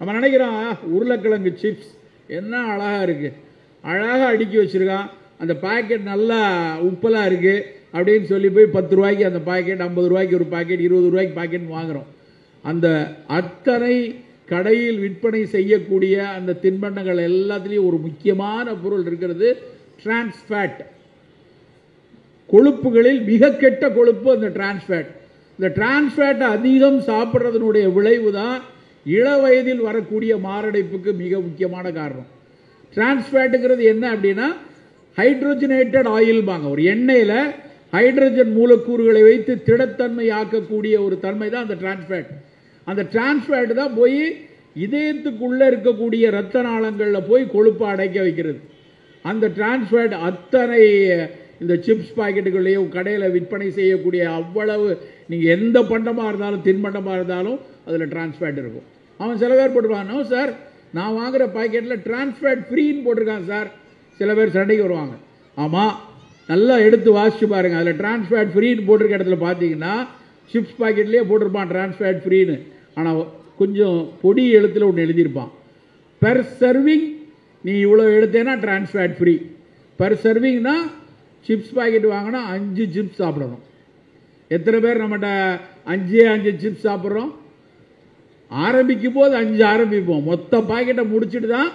நம்ம நினைக்கிறோம் உருளைக்கிழங்கு சிப்ஸ் என்ன அழகாக இருக்குது, அழகாக அடுக்கி வச்சுருக்கான், அந்த பாக்கெட் நல்லா உப்பலாக இருக்குது அப்படின்னு சொல்லி போய் 10 ரூபாய்க்கு அந்த பாக்கெட், 50 ரூபாய்க்கு ஒரு பாக்கெட், 20 ரூபாய்க்கு பாக்கெட் வாங்குகிறோம். அந்த அத்தனை கடையில் விற்பனை செய்யக்கூடிய அந்த தின்பண்டங்கள் எல்லாத்துலேயும் ஒரு முக்கியமான பொருள் இருக்கிறது, டிரான்ஸ்ஃபேட். கொழுப்புகளில் மிக கெட்ட கொழுப்பு அந்த டிரான்ஸ்ஃபேட். இந்த டிரான்ஸ்ஃபேட்டை அதிகம் சாப்பிட்றதுனுடைய விளைவு தான் இள வயதில் வரக்கூடிய மாரடைப்புக்கு மிக முக்கியமான காரணம். டிரான்ஸ்ஃபேட்டுங்கிறது என்ன அப்படின்னா ஹைட்ரோஜனேட்டட் ஆயில் பாங்க. ஒரு எண்ணெயில் ஹைட்ரஜன் மூலக்கூறுகளை வைத்து திடத்தன்மை ஆக்கக்கூடிய ஒரு தன்மை தான் அந்த டிரான்ஸ்ஃபேட். அந்த டிரான்ஸ்ஃபேட் தான் போய் இதயத்துக்குள்ளே இருக்கக்கூடிய இரத்த நாளங்களில் போய் கொழுப்பை அடைக்க வைக்கிறது. அந்த டிரான்ஸ்ஃபேட் அத்தனை இந்த சிப்ஸ் பாக்கெட்டுகளையும் கடையில் விற்பனை செய்யக்கூடிய அவ்வளவு நீங்கள் எந்த பண்டமாக இருந்தாலும் தின்பண்டமாக இருந்தாலும் அதில் டிரான்ஸ்ஃபேட் இருக்கும். அவன் சில பேர் போட்டுருவாங்க, சார் நான் வாங்குகிற பாக்கெட்டில் டிரான்ஸ்ஃபேட் ஃப்ரீன்னு போட்டிருக்காங்க சார். சில பேர் சண்டைக்கு வருவாங்க. ஆமாம், நல்லா எடுத்து வாசிச்சு பாருங்கள். அதில் டிரான்ஸ்ஃபேட் ஃப்ரீன்னு போட்டிருக்க இடத்துல பார்த்தீங்கன்னா சிப்ஸ் பாக்கெட்லேயே போட்டிருப்பான் டிரான்ஸ்ஃபேட் ஃப்ரீன்னு. ஆனால் கொஞ்சம் பொடி எழுத்தில் ஒன்று எழுதியிருப்பான். பெர் சர்விங் நீ இவ்வளோ எடுத்தேன்னா டிரான்ஸ்ஃபேட் ஃப்ரீ. பெர் சர்விங்னா சிப்ஸ் பாக்கெட் வாங்கினா 5 சிப்ஸ் சாப்பிடணும். எத்தனை பேர் நம்மகிட்ட 5 சிப்ஸ் சாப்பிட்றோம்? ஆரம்பிக்கும் போது 5 ஆரம்பிப்போம், மொத்த பாக்கெட்டை முடிச்சுட்டு தான்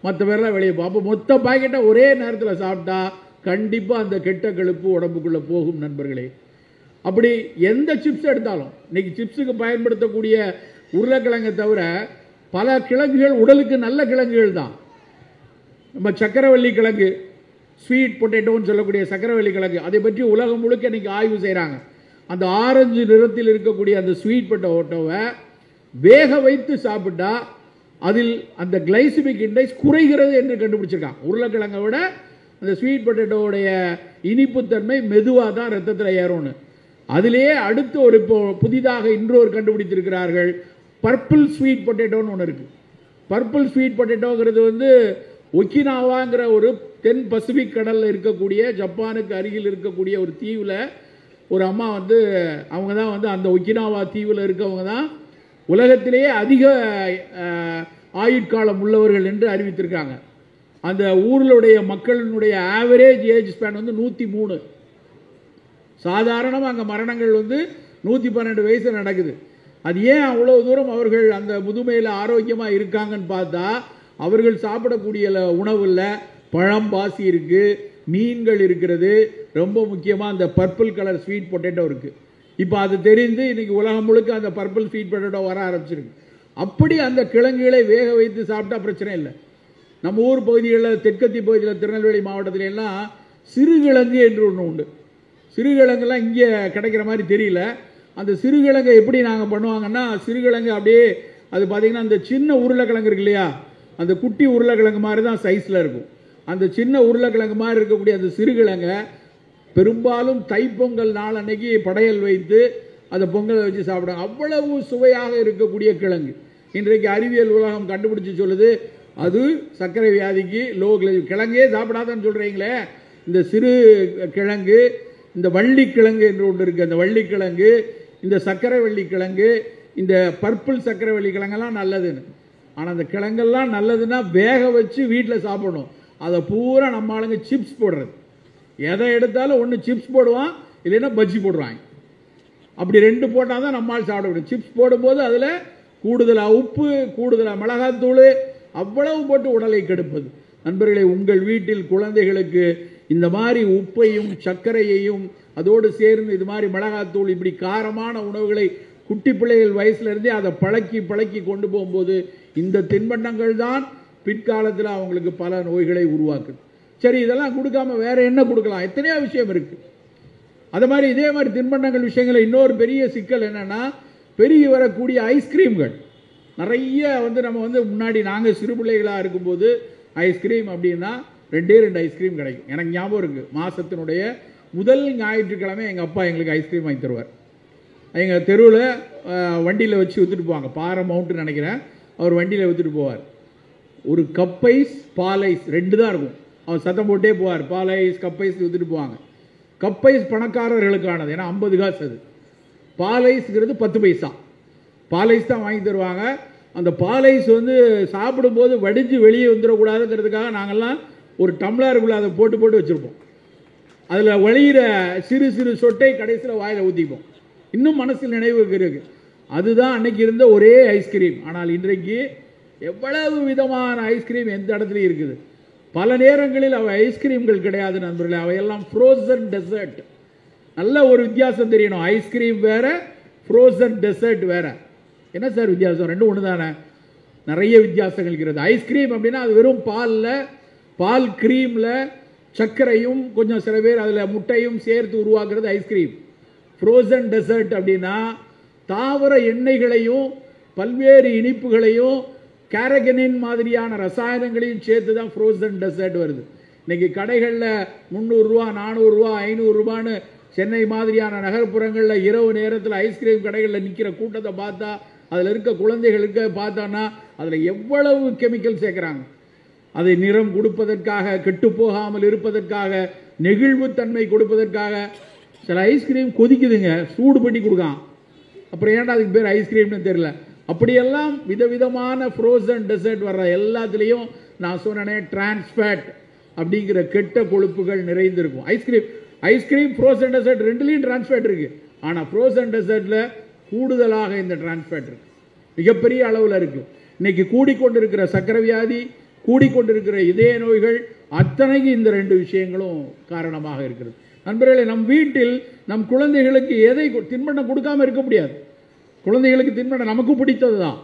மற்ற பேரெல்லாம் வெளியே போகும். அப்போ மொத்த பாக்கெட்டை ஒரே நேரத்தில் சாப்பிட்டா கண்டிப்பாக அந்த கெட்ட கழுப்பு உடம்புக்குள்ளே போகும் நண்பர்களே. அப்படி எந்த சிப்ஸ் எடுத்தாலும் இன்னைக்கு சிப்ஸுக்கு பயன்படுத்தக்கூடிய உருளைக்கிழங்கை தவிர பல கிழங்குகள் உடலுக்கு நல்ல கிழங்குகள் தான். நம்ம சக்கரவள்ளி கிழங்கு, ஸ்வீட் பொட்டேட்டோன்னு சொல்லக்கூடிய சக்கரவள்ளி கிழங்கு, அதை பற்றி உலகம் முழுக்க இன்னைக்கு ஆய்வு செய்கிறாங்க. அந்த ஆரஞ்சு நிறத்தில் இருக்கக்கூடிய அந்த ஸ்வீட் பொட்டேட்டோவை வேக வைத்து சாப்பிட்டா அதில் அந்த கிளைசிமிக் இண்டெக்ஸ் குறைகிறது என்று கண்டுபிடிச்சிருக்காங்க. உருளைக்கிழங்கை விட அந்த ஸ்வீட் பொட்டேட்டோவுடைய இனிப்புத்தன்மை மெதுவாக தான் ரத்தத்தில் ஏறும்னு. அதிலேயே அடுத்து ஒரு இப்போ புதிதாக இன்றொரு கண்டுபிடித்திருக்கிறார்கள், பர்பிள் ஸ்வீட் பொட்டேட்டோன்னு ஒன்று இருக்குது. பர்பிள் ஸ்வீட் பொட்டேட்டோங்கிறது வந்து ஒக்கினாவாங்கிற ஒரு தென் பசிபிக் கடலில் இருக்கக்கூடிய ஜப்பானுக்கு அருகில் இருக்கக்கூடிய ஒரு தீவில் ஒரு அம்மா வந்து அவங்க தான் வந்து அந்த ஒக்கினாவா தீவில் இருக்கவங்க தான் உலகத்திலேயே அதிக ஆயுட்காலம் உள்ளவர்கள் என்று அறிவித்திருக்காங்க. அந்த ஊர்களுடைய மக்களினுடைய ஆவரேஜ் ஏஜ் ஸ்பேன் வந்து 103. சாதாரணமாக அங்கே மரணங்கள் வந்து 112 வயசு நடக்குது. அது ஏன் அவ்வளோ தூரம் அவர்கள் அந்த முதுமையில் ஆரோக்கியமாக இருக்காங்கன்னு பார்த்தா அவர்கள் சாப்பிடக்கூடிய உணவில் பழம் பாசி இருக்குது, மீன்கள் இருக்கிறது, ரொம்ப முக்கியமாக அந்த பர்பிள் கலர் ஸ்வீட் பொட்டேட்டோ இருக்குது. இப்போ அது தெரிந்து இன்னைக்கு உலகம் முழுக்க அந்த பர்பிள் ஸ்வீட் பொட்டேட்டோ வர ஆரம்பிச்சிருக்கு. அப்படி அந்த கிழங்குகளை வேக வைத்து சாப்பிட்டா பிரச்சனை இல்லை. நம்ம ஊர் பகுதிகளில் தெற்கத்தி பகுதியில் திருநெல்வேலி மாவட்டத்தில எல்லாம் சிறுகிழங்கு என்று ஒன்று உண்டு. சிறுகிழங்குலாம் இங்கே கிடைக்கிற மாதிரி தெரியல. அந்த சிறுகிழங்கை எப்படி நாங்கள் பண்ணுவாங்கன்னா, சிறுகிழங்கு அப்படியே அது பார்த்திங்கன்னா அந்த சின்ன உருளைக்கிழங்கு இருக்கு இல்லையா, அந்த குட்டி உருளைக்கிழங்கு மாதிரி தான் சைஸில் இருக்கும். அந்த சின்ன உருளைக்கிழங்கு மாதிரி இருக்கக்கூடிய அந்த சிறுகிழங்கை பெரும்பாலும் தைப்பொங்கல் நாள் அன்னைக்கு படையல் வைத்து அதை பொங்கலை வச்சு சாப்பிடுவாங்க. அவ்வளவு சுவையாக இருக்கக்கூடிய கிழங்கு இன்றைக்கு அறிவியல் உலகம் கண்டுபிடிச்சு சொல்லுது அது சர்க்கரை வியாதிக்கு லோ கிழங்கே சாப்பிடாதான்னு சொல்கிறீங்களே, இந்த சிறு கிழங்கு, இந்த வள்ளிக்கிழங்கு என்று ஒன்று இருக்குது, அந்த வள்ளிக்கிழங்கு, இந்த சர்க்கரை வள்ளிக்கிழங்கு, இந்த பர்பிள் சர்க்கரை வள்ளிக்கிழங்கெல்லாம் நல்லதுன்னு. ஆனால் அந்த கிழங்கெல்லாம் நல்லதுன்னா வேக வச்சு வீட்டில் சாப்பிடணும். அதை பூரா நம்ம ஆளுங்க சிப்ஸ் போடுறது. எதை எடுத்தாலும் ஒன்று சிப்ஸ் போடுவான், இல்லைன்னா பஜ்ஜி போடுவாங்க. அப்படி 2 போட்டால் தான் நம்மால் சாப்பிட முடியும். சிப்ஸ் போடும்போது அதில் கூடுதலாக உப்பு, கூடுதலாக மிளகாத்தூள், அவ்வளவு போட்டு உடலை கெடுப்பது. நண்பர்களே, உங்கள் வீட்டில் குழந்தைகளுக்கு இந்த மாதிரி உப்பையும் சர்க்கரையையும் அதோடு சேர்ந்து இது மாதிரி மிளகாத்தூள் இப்படி காரமான உணவுகளை குட்டி பிள்ளைகள் வயசுலேருந்தே அதை பழக்கி கொண்டு போகும்போது இந்த தின்பண்டங்கள் தான் பிற்காலத்தில் அவங்களுக்கு பல நோய்களை உருவாக்குது. சரி, இதெல்லாம் கொடுக்காம வேற என்ன கொடுக்கலாம்? எத்தனையோ விஷயம் இருக்கு. அது மாதிரி இதே மாதிரி தின்பண்டங்கள் விஷயங்கள் இன்னொரு பெரிய சிக்கல் என்னன்னா, பெருகி வரக்கூடிய ஐஸ்கிரீம்கள் நிறைய வந்து நம்ம வந்து முன்னாடி நாங்கள் சிறு பிள்ளைகளாக இருக்கும்போது ஐஸ்கிரீம் அப்படின்னா 2 ஐஸ்கிரீம் கிடைக்கும். எனக்கு ஞாபகம் இருக்குது, மாதத்தினுடைய முதல் ஞாயிற்றுக்கிழமை எங்கள் அப்பா எங்களுக்கு ஐஸ்கிரீம் வாங்கி தருவார். எங்கள் தெருவில் வண்டியில் வச்சு விற்றுட்டு போவாங்க, பாறை மவுண்ட்னு நினைக்கிறேன், அவர் வண்டியில் விற்றுட்டு போவார். ஒரு கப் ஐஸ், பால் ஐஸ் 2 தான் இருக்கும். அவர் சத்தம் போட்டே போவார், பால் ஐஸ் கப் ஐஸ் விற்றுட்டு போவாங்க. கப் ஐஸ் பணக்காரர்களுக்கானது, ஏன்னா 50 காசு. அது பால் ஐஸ்ங்கிறது 10 பைசா. பால் ஐஸ் தான் வாங்கி தருவாங்க. அந்த பால் ஐஸ் வந்து சாப்பிடும்போது வடிஞ்சு வெளியே வந்துடக்கூடாதுங்கிறதுக்காக நாங்கள்லாம் ஒரு டம்ளருக்குள்ளே அதை போட்டு வச்சுருப்போம். அதில் வழிகிற சிறு சிறு சொட்டை கடைசியில் வாயில் ஊற்றிப்போம். இன்னும் மனசில் நினைவு இருக்கு. அதுதான் அன்னைக்கு இருந்த ஒரே ஐஸ்கிரீம். ஆனால் இன்றைக்கு எவ்வளவு விதமான ஐஸ்கிரீம் எந்த இடத்துலையும் இருக்குது. பல நேரங்களில் அவை ஐஸ்கிரீம்கள் கிடையாது நண்பர்களே, அவையெல்லாம் ஃப்ரோசன் டெசர்ட். நல்ல ஒரு வித்தியாசம் தெரியணும். ஐஸ்கிரீம் வேற, ஃப்ரோசன் டெசர்ட் வேற. என்ன சார் வித்தியாசம்? 2 ஒன்று தானே? நிறைய வித்தியாசங்கள் இருக்கிறது. ஐஸ்கிரீம் அப்படின்னா அது வெறும் பால் கிரீமில் சர்க்கரையும் கொஞ்சம் சில பேர் அதில் முட்டையும் சேர்த்து உருவாக்குறது ஐஸ்கிரீம். ஃப்ரோசன் டெசர்ட் அப்படின்னா தாவர எண்ணெய்களையும் பல்வேறு இனிப்புகளையும் கேரகனின் மாதிரியான ரசாயனங்களையும் சேர்த்து தான் ஃப்ரோசன் டெசர்ட் வருது. இன்னைக்கு கடைகளில் 300 ரூபா, 400 ரூபா, 500 ரூபான்னு சென்னை மாதிரியான நகர்ப்புறங்களில் இரவு நேரத்தில் ஐஸ்கிரீம் கடைகளில் நிற்கிற கூட்டத்தை பார்த்தா, அதில் இருக்க குழந்தைகளுக்கு பார்த்தான்னா அதில் எவ்வளவு கெமிக்கல் சேர்க்குறாங்க. அதை நிறம் கொடுப்பதற்காக, கெட்டு போகாமல் இருப்பதற்காக, நெகிழ்வுத்தன்மை கொடுப்பதற்காக. சில ஐஸ்கிரீம் கொதிக்குதுங்க, சூடு பண்ணி கொடுக்கான். அப்புறம் ஏன்டா அதுக்கு பேர் ஐஸ்கிரீம்னு தெரியல. அப்படியெல்லாம் விதவிதமான ஃப்ரோசன் டெசர்ட் வர்ற எல்லாத்துலேயும் நான் சொன்னேன் டிரான்ஸ்ஃபேட் அப்படிங்கிற கெட்ட கொழுப்புகள் நிறைந்திருக்கும். ஐஸ்கிரீம் ஃப்ரோசன் டெசர்ட் ரெண்டுலேயும் டிரான்ஸ்ஃபேட் இருக்குது. ஆனால் ஃப்ரோசன் டெசர்ட்டில் கூடுதலாக இந்த டிரான்ஸ்ஃபேட் இருக்குது, மிகப்பெரிய அளவில் இருக்குது. இன்னைக்கு கூடிக்கொண்டிருக்கிற சக்கரை வியாதி, கூடிக்கொண்டிருக்கிற இதய நோய்கள் அத்தனைக்கு இந்த ரெண்டு விஷயங்களும் காரணமாக இருக்கிறது. நண்பர்களே, நம் வீட்டில் நம் குழந்தைகளுக்கு எதை தின்பண்டம் கொடுக்காம இருக்க முடியாது. குழந்தைகளுக்கு தின்பண்டம் நமக்கு பிடித்தது தான்,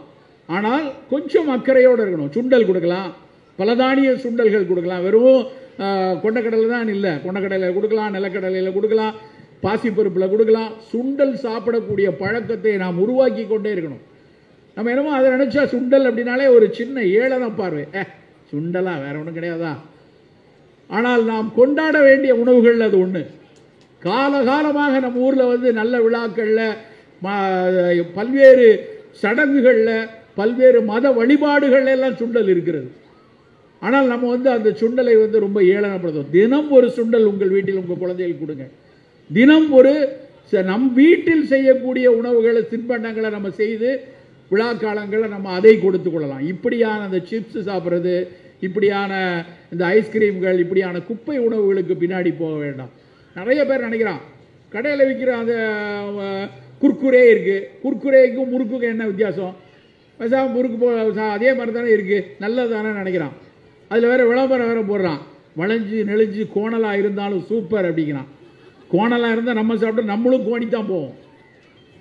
ஆனால் கொஞ்சம் அக்கறையோடு இருக்கணும். சுண்டல் கொடுக்கலாம், பலதானிய சுண்டல்கள் கொடுக்கலாம். வெறும் கொண்டக்கடலை தான் இல்லை, கொண்டக்கடலையில் கொடுக்கலாம், நிலக்கடலையில் கொடுக்கலாம், பாசிப்பருப்பில் கொடுக்கலாம். சுண்டல் சாப்பிடக்கூடிய பழக்கத்தை நாம் உருவாக்கி கொண்டே இருக்கணும். நம்ம என்னமோ அதை நினச்சா சுண்டல் அப்படின்னாலே ஒரு சின்ன ஏளன பார்வை, சுண்டலா வேற ஒன்றும் கிடையாதா. ஆனால் நாம் கொண்டாட வேண்டிய உணவுகள் அது ஒன்று. காலகாலமாக நம்ம ஊரில் நல்ல விழாக்களில், பல்வேறு சடங்குகளில், பல்வேறு மத வழிபாடுகள் எல்லாம் சுண்டல் இருக்கிறது. ஆனால் நம்ம அந்த சுண்டலை ரொம்ப ஏளனப்படுத்தும். தினம் ஒரு சுண்டல் உங்கள் வீட்டில் உங்கள் குழந்தைகளுக்கு கொடுங்க. தினம் ஒரு நம் வீட்டில் செய்யக்கூடிய உணவுகளை, தின்பண்டங்களை நம்ம செய்து விழா காலங்களில் நம்ம அதை கொடுத்து கொள்ளலாம். இப்படியான அந்த சிப்ஸ் சாப்பிட்றது, இப்படியான இந்த ஐஸ்கிரீம்கள், இப்படியான குப்பை உணவுகளுக்கு பின்னாடி போக வேண்டாம். நிறைய பேர் நினைக்கிறான் கடையில் விற்கிற அந்த குர்குரே இருக்குது, குர்குரேக்கும் முறுக்குக்கும் என்ன வித்தியாசம், பேசாமல் முறுக்கு அதே மாதிரி தானே இருக்குது, நல்லது தானே நினைக்கிறான். அதில் வேறு விளம்பரம் வேறு போடுறான், வளைஞ்சு நெளிஞ்சு கோணலாக இருந்தாலும் சூப்பர் அப்படிங்கிறான். கோணலாக இருந்தால் நம்ம சாப்பிட்டு நம்மளும் கோணித்தான் போவோம்.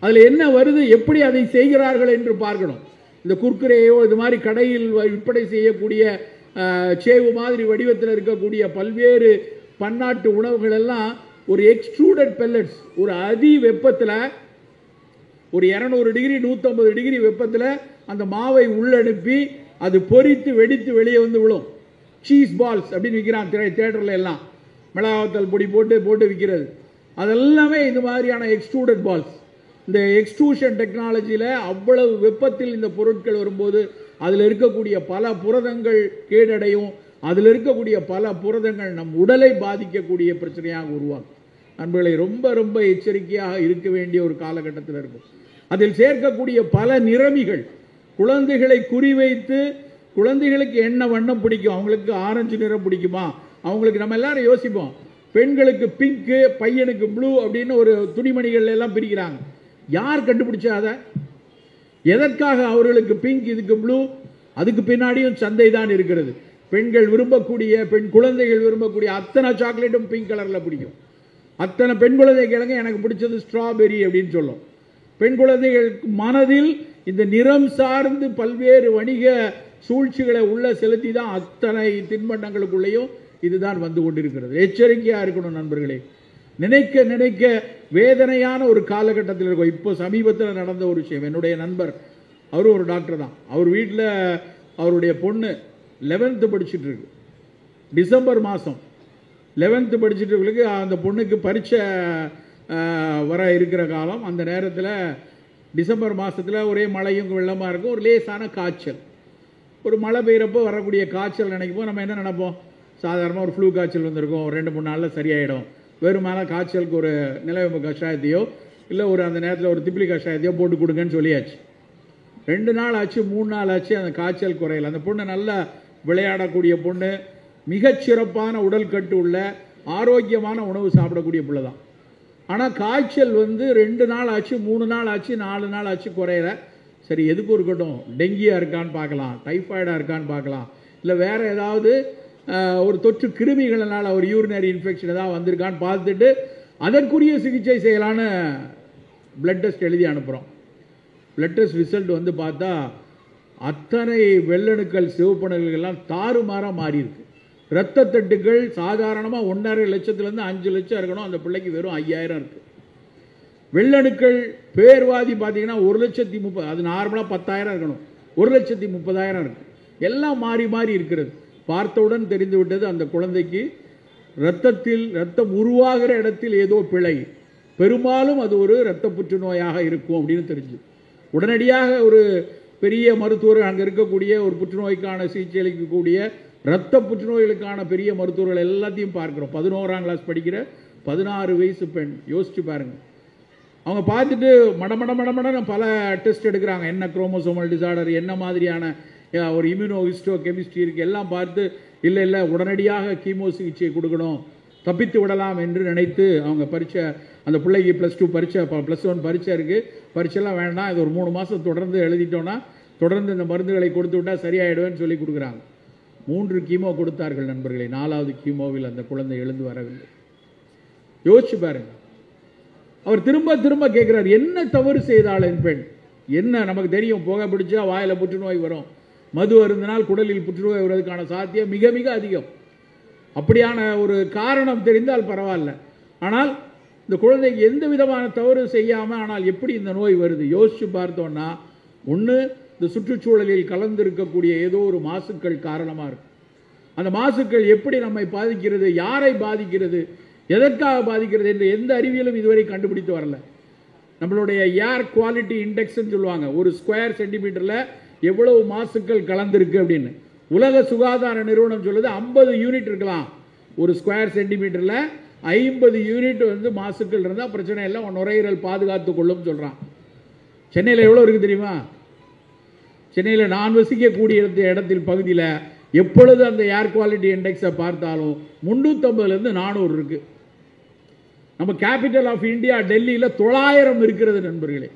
அதில் என்ன வருது, எப்படி அதை செய்கிறார்கள் என்று பார்க்கணும். இந்த குர்குரேயோ இது மாதிரி கடையில் விற்பனை செய்யக்கூடிய சேவு மாதிரி வடிவத்தில் இருக்கக்கூடிய பல்வேறு பன்னாட்டு உணவுகள் எல்லாம் ஒரு எக்ஸ்ட்ரூடட் பெல்லட்ஸ், ஒரு அதி வெப்பத்தில், ஒரு 200 டிகிரி 150 டிகிரி வெப்பத்தில் அந்த மாவை உள்ளனுப்பி அது பொரித்து வெடித்து வெளியே விழும். சீஸ் பால்ஸ் அப்படின்னு விற்கிறான் தியேட்டரில் எல்லாம், மிளகாத்தல் பொடி போட்டு விற்கிறது. அதெல்லாமே இது மாதிரியான எக்ஸ்ட்ரூடட் பால்ஸ். இந்த எக்ஸ்ட்ரூஷன் டெக்னாலஜியில் அவ்வளவு வெப்பத்தில் இந்த பொருட்கள் வரும்போது அதில் இருக்கக்கூடிய பல புரதங்கள் கேடடையும், அதில் இருக்கக்கூடிய பல புரதங்கள் நம் உடலை பாதிக்கக்கூடிய பிரச்சனையாக உருவாகும். நண்பர்களை, ரொம்ப ரொம்ப எச்சரிக்கையாக இருக்க வேண்டிய ஒரு காலகட்டத்தில் இருக்கும். அதில் சேர்க்கக்கூடிய பல நிறமிகள் குழந்தைகளை குறிவைத்து, குழந்தைகளுக்கு என்ன வண்ணம் பிடிக்கும், அவங்களுக்கு ஆரஞ்சு நிறம் பிடிக்குமா, அவங்களுக்கு நம்ம எல்லாரும் யோசிப்போம், பெண்களுக்கு பிங்க்கு, பையனுக்கு ப்ளூ அப்படின்னு ஒரு துணிமணிகள் எல்லாம் பிரிக்கிறாங்க. யார் கண்டுபிடிச்சா அதை? எதற்காக அவர்களுக்கு பிங்க், இதுக்கு ப்ளூ? அதுக்கு பின்னாடியும் சந்தை தான் இருக்கிறது. பெண்கள் விரும்பக்கூடிய, பெண் குழந்தைகள் விரும்பக்கூடிய அத்தனை சாக்லேட்டும் பிங்க் கலரில் பிடிக்கும். அத்தனை பெண் குழந்தைகளுங்க எனக்கு பிடிச்சது ஸ்ட்ராபெரி அப்படின்னு சொல்லும். பெண் குழந்தைகள் மனதில் இந்த நிறம் சார்ந்து பல்வேறு வணிக சூழ்ச்சிகளை உள்ள செலுத்தி தான் அத்தனை தின்பண்டங்களுக்குள்ளேயும் இதுதான் வந்து கொண்டிருக்கிறது. எச்சரிக்கையாக இருக்கணும் நண்பர்களே. நினைக்க நினைக்க வேதனையான ஒரு காலகட்டத்தில் இருக்கும். இப்போ சமீபத்தில் நடந்த ஒரு விஷயம், என்னுடைய நண்பர், அவரும் ஒரு டாக்டர் தான், அவர் வீட்டில் அவருடைய பொண்ணு 11th படிச்சுட்டு இருக்கு. டிசம்பர் மாதம் 11th படிச்சுட்டு இருக்கு. அந்த பொண்ணுக்கு பரீட்சை வர இருக்கிற காலம். அந்த நேரத்தில் டிசம்பர் மாதத்தில் ஒரே மழையும் வெள்ளமாக இருக்கும், ஒரு லேசான காய்ச்சல். ஒரு மழை பெய்கிறப்போ வரக்கூடிய காய்ச்சல் நினைக்கும்போது நம்ம என்ன நினைப்போம், சாதாரணமாக ஒரு ஃப்ளூ காய்ச்சல் வந்திருக்கும், ஒரு 2-3 நாளில் சரியாயிடும். வெறுமான காய்ச்சலுக்கு ஒரு நிலவேம்பு கஷாயத்தையோ இல்லை ஒரு அந்த நேரத்தில் ஒரு திப்பிலி கஷாயத்தையோ போட்டு கொடுங்கன்னு சொல்லியாச்சு. 2 நாள் ஆச்சு, 3 நாள் ஆச்சு, அந்த காய்ச்சல் குறையல. அந்த பொண்ணு நல்லா விளையாடக்கூடிய பொண்ணு, மிகச்சிறப்பான உடல் கட்டு உள்ள ஆரோக்கியமான உணவு சாப்பிடக்கூடிய பிள்ளை தான். ஆனால் காய்ச்சல் 2 நாள் ஆச்சு, 3 நாள் ஆச்சு, 4 நாள் ஆச்சு, குறையல. சரி, எதுக்கும் இருக்கட்டும், டெங்கியாக இருக்கான்னு பார்க்கலாம், டைஃபாய்டாக இருக்கான்னு பார்க்கலாம், இல்லை வேறு ஏதாவது ஒரு தொற்று கிருமிகளினால் ஒரு யூரினரி இன்ஃபெக்ஷன் ஏதாவது வந்திருக்கான்னு பார்த்துட்டு அதற்குரிய சிகிச்சை செய்யலான்னு பிளட் டெஸ்ட் எழுதி அனுப்புகிறோம். பிளட் டெஸ்ட் ரிசல்ட் பார்த்தா அத்தனை வெள்ளணுக்கள், சிவப்பணுக்கள்லாம் தாறுமாறாக மாறி இருக்கு. இரத்த தட்டுக்கள் சாதாரணமாக 1.5 லட்சத்துலேருந்து 5 லட்சம் இருக்கணும், அந்த பிள்ளைக்கு வெறும் 5000 இருக்குது. வெள்ளணுக்கள் பேர்வாதி பார்த்தீங்கன்னா 1,30,000, அது நார்மலாக 10,000 இருக்கணும், 1,30,000 இருக்கு. எல்லாம் மாறி மாறி இருக்கிறது. பார்த்தவுடன் தெரிந்து விட்டது அந்த குழந்தைக்கு ரத்தம் உருவாகிற இடத்தில் ஏதோ பிழை, பெரும்பாலும் அது ஒரு இரத்த புற்றுநோயாக இருக்கும் அப்படின்னு தெரிஞ்சு உடனடியாக ஒரு பெரிய மருத்துவர், அங்கே இருக்கக்கூடிய ஒரு புற்றுநோய்க்கான சிகிச்சை அளிக்கக்கூடிய இரத்த புற்றுநோய்களுக்கான பெரிய மருத்துவர்கள் எல்லாத்தையும் பார்க்குறோம். 11ஆம் கிளாஸ் படிக்கிற 16 வயசு பெண், யோசிச்சு பாருங்க. அவங்க பார்த்துட்டு மடமடன்னு பல டெஸ்ட் எடுக்கிறாங்க. என்ன குரோமோசோமல் டிசார்டர், என்ன மாதிரியான ஒரு இம்யூனோ ஹிஸ்டோ கெமிஸ்ட்ரி இருக்குது, எல்லாம் பார்த்து இல்லை உடனடியாக கீமோ சிகிச்சை கொடுக்கணும், தப்பித்து விடலாம் என்று நினைத்து அவங்க பரீட்சை, அந்த பிள்ளைக்கு +2 பரீட்சை, +1 பரீட்சை இருக்குது, பரீட்சைலாம் வேண்டாம், இது ஒரு 3 மாதம் தொடர்ந்து எழுதிட்டோன்னா தொடர்ந்து இந்த மருந்துகளை கொடுத்து விட்டால் சரியாயிடுவேன்னு சொல்லி கொடுக்குறாங்க. 3 கீமோ கொடுத்தார்கள் நண்பர்களே. 4வது கீமோவில் அந்த குழந்தை எழுந்து வரவில்லை. யோசிச்சு பாருங்க. அவர் திரும்ப திரும்ப கேட்கிறார், என்ன தவறு செய்தாள் என் பெண்? என்ன நமக்கு தெரியும், புகை பிடிச்சா வாயில புற்றுநோய் வரும், மது அருந்தினால் குடலில் புற்றுநோய் வருவதற்கான சாத்தியம் மிக மிக அதிகம். அப்படியான ஒரு காரணம் தெரிந்தால் பரவாயில்ல. ஆனால் இந்த குழந்தைக்கு எந்த விதமான தவறு செய்யாமல் ஆனால் எப்படி இந்த நோய் வருது? யோசிச்சு பார்த்தோம்னா, ஒன்று இந்த சுற்றுச்சூழலில் கலந்திருக்கக்கூடிய ஏதோ ஒரு மாசுக்கள் காரணமாக இருக்கு. அந்த மாசுக்கள் எப்படி நம்மை பாதிக்கிறது, யாரை பாதிக்கிறது, எதற்காக பாதிக்கிறது என்று எந்த அறிவியலும் இதுவரை கண்டுபிடித்து வரல. நம்மளுடைய ஏர் குவாலிட்டி இண்டெக்ஸ்ன்னு சொல்லுவாங்க, ஒரு ஸ்கொயர் சென்டிமீட்டரில் எவ்வளவு மாசுக்கள் கலந்திருக்கு அப்படின்னு. உலக சுகாதார நிறுவனம் சொல்லுது 50 யூனிட் இருக்கலாம் ஒரு ஸ்கொயர் சென்டிமீட்டரில். 50 யூனிட் வந்து மாசுக்கள் இருந்தால் பிரச்சனை இல்லை, நுரையீரல் பாதுகாத்து கொள்ளும் சொல்கிறான். சென்னையில் எவ்வளோ இருக்குது தெரியுமா? சென்னையில் நான் வசிக்கக்கூடிய இடத்தில் பகுதியில் எப்பொழுது அந்த ஏர் குவாலிட்டி இண்டெக்ஸை பார்த்தாலும் 350லேருந்து 400 இருக்கு. நம்ம கேபிட்டல் ஆஃப் இந்தியா டெல்லியில் 900 இருக்கிறது நண்பர்களே.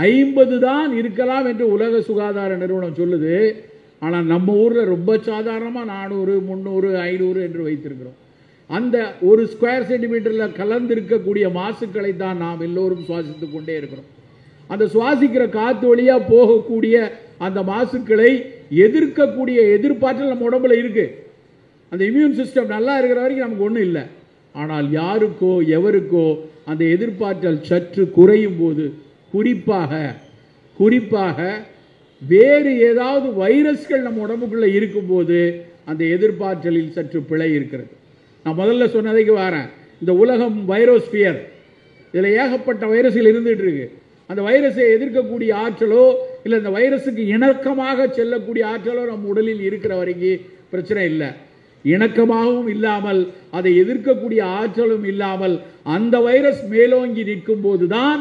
50 தான் இருக்கலாம் என்று உலக சுகாதார நிறுவனம் சொல்லுது. ஆனால் நம்ம ஊரில் ரொம்ப சாதாரணமாக 400, 300, 500 என்று வைத்திருக்கிறோம். அந்த ஒரு ஸ்கொயர் சென்டிமீட்டரில் கலந்திருக்கக்கூடிய மாசுக்களை தான் நாம் எல்லோரும் சுவாசித்து கொண்டே இருக்கிறோம். அந்த சுவாசிக்கிற காற்று வழியாக போகக்கூடிய அந்த மாசுக்களை எதிர்க்கக்கூடிய எதிர்ப்பாற்றல் நம்ம உடம்புல இருக்கு. அந்த இம்யூன் சிஸ்டம் நல்லா இருக்கிற வரைக்கும் நமக்கு ஒன்றும் இல்லை. ஆனால் யாருக்கோ எவருக்கோ அந்த எதிர்ப்பாற்றல் சற்று குறையும் போது, குறிப்பாக வேறு ஏதாவது வைரஸ்கள் நம்ம உடம்புக்குள்ள இருக்கும்போது அந்த எதிர்ப்பாற்றலில் சற்று பிழை இருக்கிறது. நான் முதல்ல சொன்னதைக்கு வரேன். இந்த உலகம் வைரோஸ்பியர், இதில் ஏகப்பட்ட வைரஸ்கள் இருந்துட்டு இருக்கு. அந்த வைரஸை எதிர்க்கக்கூடிய ஆற்றலோ இல்லை இந்த வைரஸுக்கு இணக்கமாக செல்லக்கூடிய ஆற்றலோ நம்ம உடலில் இருக்கிற வரைக்கும் பிரச்சனை இல்லை. இணக்கமாகவும் இல்லாமல் அதை எதிர்க்கக்கூடிய ஆற்றலும் இல்லாமல் அந்த வைரஸ் மேலோங்கி நிற்கும் போதுதான்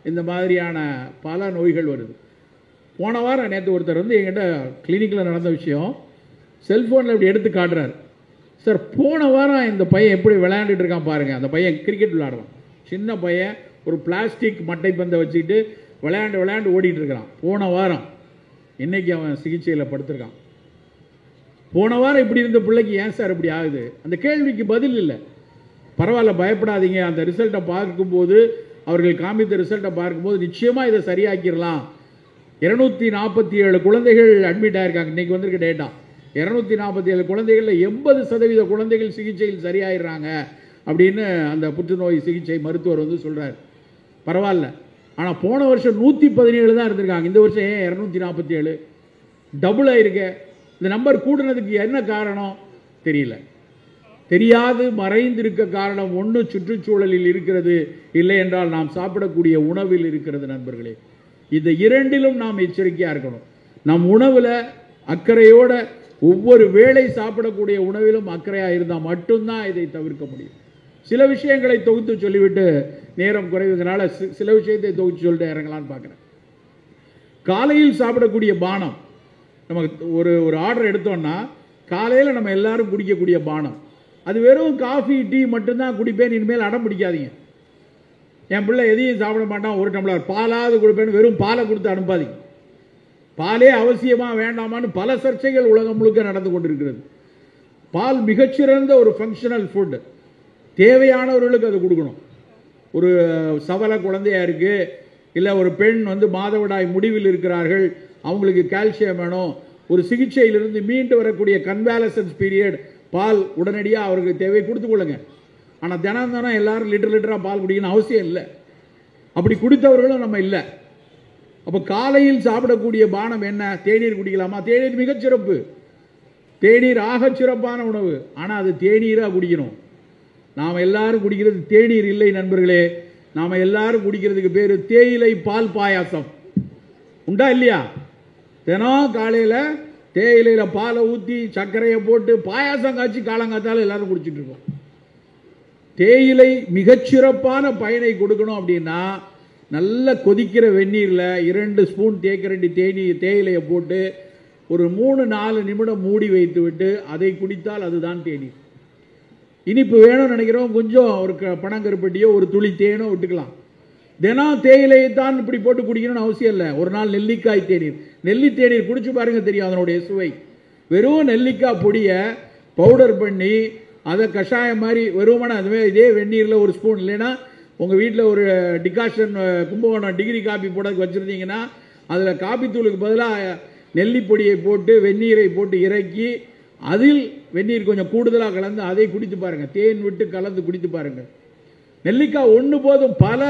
இந்த மாதிரியான பல நோய்கள் வருது. போன வாரம் நேற்று ஒருத்தர் வந்து என்கிட்ட கிளினிக்கில் நடந்த விஷயம் செல்ஃபோனில் இப்படி எடுத்து காட்டுறாரு. சார், போன வாரம் இந்த பையன் எப்படி விளையாண்டுட்டு இருக்கான் பாருங்கள். அந்த பையன் கிரிக்கெட் விளையாடுறான், சின்ன பையன், ஒரு பிளாஸ்டிக் மட்டை பந்தை வச்சுக்கிட்டு விளையாண்டு ஓடிட்டு இருக்கிறான். போன வாரம், இன்னைக்கு அவன் சிகிச்சையில் படுத்திருக்கான். போன வாரம் இப்படி இருந்த பிள்ளைக்கு ஏன் சார் இப்படி ஆகுது? அந்த கேள்விக்கு பதில் இல்லை. பரவாயில்ல, பயப்படாதீங்க. அந்த ரிசல்ட்டை பார்க்கும்போது, அவர்கள் காமித்த ரிசல்ட்டை பார்க்கும்போது நிச்சயமாக இதை சரியாக்கிடலாம். 247 குழந்தைகள் அட்மிட் ஆகிருக்காங்க. இன்றைக்கி வந்திருக்க டேட்டா 247 குழந்தைகளில் 80% குழந்தைகள் சிகிச்சையில் சரியாயிடுறாங்க அப்படின்னு அந்த புற்றுநோய் சிகிச்சை மருத்துவர் வந்து சொல்கிறார். பரவாயில்ல. ஆனால் போன வருஷம் 117 தான் இருந்திருக்காங்க. இந்த வருஷம் ஏன் 247? டபுள் ஆயிருக்கு. இந்த நம்பர் கூடுனதுக்கு என்ன காரணம் தெரியல. தெரியாது மறைந்திருக்க காரணம் ஒன்று சுற்றுச்சூழலில் இருக்கிறது, இல்லை என்றால் நாம் சாப்பிடக்கூடிய உணவில் இருக்கிறது. நண்பர்களே, இந்த இரண்டிலும் நாம் எச்சரிக்கையாக இருக்கணும். நம் உணவில் அக்கறையோட ஒவ்வொரு வேளை சாப்பிடக்கூடிய உணவிலும் அக்கறையாக இருந்தால் மட்டும்தான் இதை தவிர்க்க முடியும். சில விஷயங்களை தொகுத்து சொல்லிவிட்டு, நேரம் குறைவதனால சில விஷயத்தை தொகுத்து சொல்லிட்டு இறங்கலான்னு பார்க்குறேன். காலையில் சாப்பிடக்கூடிய பானம், நமக்கு ஒரு ஆர்டர் எடுத்தோம்னா காலையில் நம்ம எல்லாரும் குடிக்கக்கூடிய பானம், அது வெறும் காஃபி டீ மட்டும்தான் குடிப்பேன் இனிமேல் அடம் பிடிக்காதீங்க. என் பிள்ளை எதையும் சாப்பிட மாட்டான், ஒரு டம்ளர் பாலாவது கொடுப்பேன்னு வெறும் பாலை கொடுத்து அனுப்பாதீங்க. பாலே அவசியமாக வேண்டாமான்னு பல சர்ச்சைகள் உலகம் முழுக்க நடந்து கொண்டிருக்கிறது. பால் மிகச்சிறந்த ஒரு ஃபங்க்ஷனல் ஃபுட், தேவையானவர்களுக்கு அது கொடுக்கணும். ஒரு சவல குழந்தையாக இருக்குது, இல்லை ஒரு பெண் வந்து மாதவிடாய் முடிவில் இருக்கிறார்கள், அவங்களுக்கு கால்சியம் வேணும், ஒரு சிகிச்சையிலிருந்து மீண்டு வரக்கூடிய கன்வாலசன்ஸ் பீரியட், பால் உடனடியாக அவருக்கு தேவை, கொடுத்து கொள்ளுங்க. ஆனால் தினம் எல்லாரும் லிட்டராக பால் குடிக்கணும் அவசியம் இல்லை. அப்படி குடித்தவர்களும் நம்ம இல்லை. அப்போ காலையில் சாப்பிடக்கூடிய பானம் என்ன? தேநீர் குடிக்கலாமா? தேநீர் மிகச்சிறப்பு, தேநீர் ஆகச் சிறப்பான உணவு. ஆனால் அது தேநீராக குடிக்கணும். நாம் எல்லாரும் குடிக்கிறது தேநீர் இல்லை நண்பர்களே. நாம் எல்லாரும் குடிக்கிறதுக்கு பேர் தேயிலை பால் பாயாசம். உண்டா இல்லையா? தினம் காலையில் தேயிலையில் பாலை ஊற்றி சர்க்கரையை போட்டு பாயாசம் காய்ச்சி காலங்காத்தால் எல்லாரும் குடிச்சிட்டு இருக்கோம். தேயிலை மிகச்சிறப்பான பயனை கொடுக்கணும் அப்படின்னா நல்ல கொதிக்கிற வெந்நீரில் 2 ஸ்பூன் தேக்கரண்டி தேயிலையை போட்டு ஒரு 3-4 நிமிடம் மூடி வைத்து விட்டு அதை குடித்தால் அதுதான் தேநீர். இனிப்பு வேணும்னு நினைக்கிறோம், கொஞ்சம் ஒரு பனங்கருப்பட்டியோ ஒரு துளி தேனோ விட்டுக்கலாம். தினம் தேயிலையை தான் இப்படி போட்டு குடிக்கணும்னு அவசியம் இல்லை. ஒரு நாள் நெல்லிக்காய் தேநீர், நெல்லி தேநீர் குடிச்சு பாருங்க, தெரியும் அதனுடைய சுவை. வெறும் நெல்லிக்காய் பொடியை பவுடர் பண்ணி அதை கஷாயம் மாதிரி வெறுமன அதுவே இதே வெந்நீரில் ஒரு ஸ்பூன், இல்லைன்னா உங்கள் வீட்டில் ஒரு டிகாஷன் கும்பகோணம் டிகிரி காப்பி போட வச்சுருந்தீங்கன்னா அதில் காப்பி தூளுக்கு பதிலாக நெல்லிப்பொடியை போட்டு வெந்நீரை போட்டு இறக்கி அதில் வெந்நீர் கொஞ்சம் கூடுதலாக கலந்து அதை குடித்து பாருங்கள். தேன் விட்டு கலந்து குடித்து பாருங்கள். நெல்லிக்காய் ஒன்று போதும், பல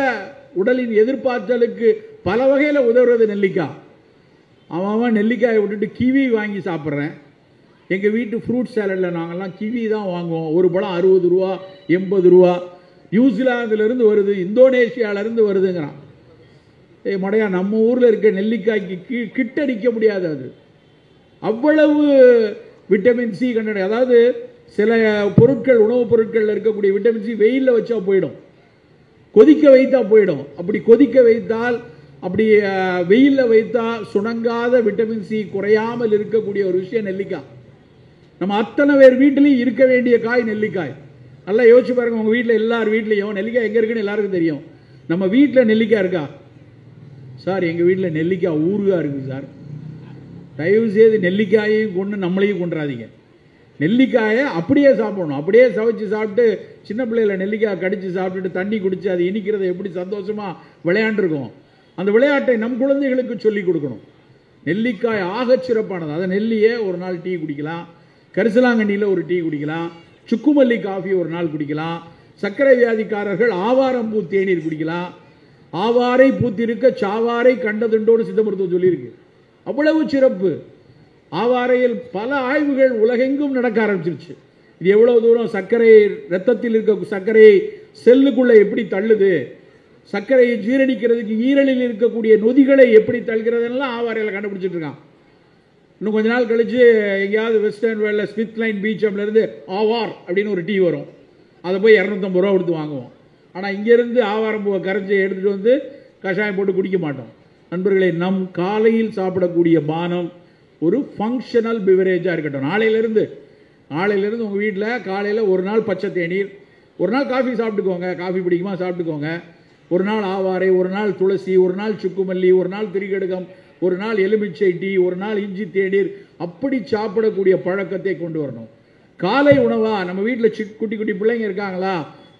உடலின் எதிர்பார்த்தலுக்கு பல வகையில் உதவுறது நெல்லிக்காய். அவன் நெல்லிக்காயை விட்டுட்டு கிவி வாங்கி சாப்பிட்றேன். எங்கள் வீட்டு ஃப்ரூட் சேலடில் நாங்கள்லாம் கிவி தான் வாங்குவோம். ஒரு பழம் 60 ரூபா 80 ரூபா. நியூசிலாந்துலேருந்து வருது, இந்தோனேஷியாவிலேருந்து வருதுங்கிறான். மடையா, நம்ம ஊரில் இருக்க நெல்லிக்காய்க்கு கிட்டடிக்க முடியாது. அது அவ்வளவு விட்டமின் சி கண்டன. அதாவது சில பொருட்கள், உணவுப் பொருட்களில் இருக்கக்கூடிய விட்டமின் சி வெயிலில் வச்சா போயிடும், கொதிக்க வைத்தா போயிடும். அப்படி கொதிக்க வைத்தால், அப்படி வெயிலில் வைத்தா சுணங்காத விட்டமின் சி குறையாமல் இருக்கக்கூடிய ஒரு விஷயம் நெல்லிக்காய். நம்ம அத்தனை பேர் வீட்டிலையும் இருக்க வேண்டிய காய் நெல்லிக்காய். நல்லா யோசிச்சு பாருங்க, உங்கள் வீட்டில் எல்லார் வீட்லையும் நெல்லிக்காய் எங்கே இருக்குன்னு எல்லாருக்கும் தெரியும். நம்ம வீட்டில் நெல்லிக்காய் இருக்கா சார்? எங்கள் வீட்டில் நெல்லிக்காய் ஊறுகாய் இருக்குது சார். தயவு செய்து நெல்லிக்காயையும் கொண்டு நம்மளையும் கொண்டுறாதீங்க. நெல்லிக்காயை அப்படியே சாப்பிடணும். அப்படியே சவைச்சு சாப்பிட்டு சின்ன பிள்ளைகளை நெல்லிக்காய் கடிச்சு சாப்பிட்டுட்டு தண்ணி குடிச்சு அது இனிக்கிறத எப்படி சந்தோஷமாக விளையாண்டுருக்கோம். அந்த விளையாட்டை நம் குழந்தைகளுக்கு சொல்லிக் கொடுக்கணும். நெல்லிக்காய் ஆகச் சிறப்பானது. அதை நெல்லியே ஒரு நாள் டீ குடிக்கலாம், கரிசலாங்கண்ணியில் ஒரு டீ குடிக்கலாம், சுக்குமல்லி காஃபி ஒரு நாள் குடிக்கலாம். சர்க்கரை வியாதிக்காரர்கள் ஆவாரம்பூ தேநீர் குடிக்கலாம். ஆவாரை பூத்திருக்க சாவாரை கண்டதுண்டோடு சித்த மருத்துவம் சொல்லியிருக்கு. அவ்வளவு சிறப்பு. ஆவாரையில் பல ஆய்வுகள் உலகெங்கும் நடக்க ஆரம்பிச்சிருச்சு. இது எவ்வளவு தூரம் சர்க்கரை ரத்தத்தில் இருக்க சர்க்கரையை செல்லுக்குள்ளே எப்படி தள்ளுது, சர்க்கரையை ஜீரணிக்கிறதுக்கு ஈரலில் இருக்கக்கூடிய நொதிகளை எப்படி தள்ளுகிறதெல்லாம் ஆவாரையில் கண்டுபிடிச்சிட்டு இருக்கான். இன்னும் கொஞ்ச நாள் கழிச்சு எங்கேயாவது வெஸ்டர்ன் வேர்ல்டில் ஸ்மித் லைன் பீச்சம்லேருந்து ஆவார் அப்படின்னு ஒரு டீ வரும். அதை போய் 250 ரூபா கொடுத்து வாங்குவோம். ஆனால் இங்கேருந்து ஆவாரம்பூவை கரைச்சி எடுத்துகிட்டு வந்து கஷாயம் போட்டு குடிக்க மாட்டோம். நண்பர்களே, நம் காலையில் சாப்பிடக்கூடிய பானம் ஒரு ஃபங்க்ஷனல் பிவரேஜாக இருக்கட்டும். நாளையிலேருந்து உங்கள் வீட்டில் காலையில் ஒரு நாள் பச்சை தேநீர், ஒரு நாள் காஃபி சாப்பிட்டுக்கோங்க, காஃபி பிடிக்குமா சாப்பிட்டுக்கோங்க. ஒரு நாள் ஆவாரை, ஒரு நாள் துளசி, ஒரு நாள் சுக்குமல்லி, ஒரு நாள் திரிகடுகம், ஒரு நாள் எலுமிச்சை டீ, ஒரு நாள் இஞ்சி தேநீர். அப்படி சாப்பிடக்கூடிய பழக்கத்தை கொண்டு வரணும். காலை உணவா நம்ம வீட்டில் குட்டி குட்டி பிள்ளைங்க இருக்காங்களா,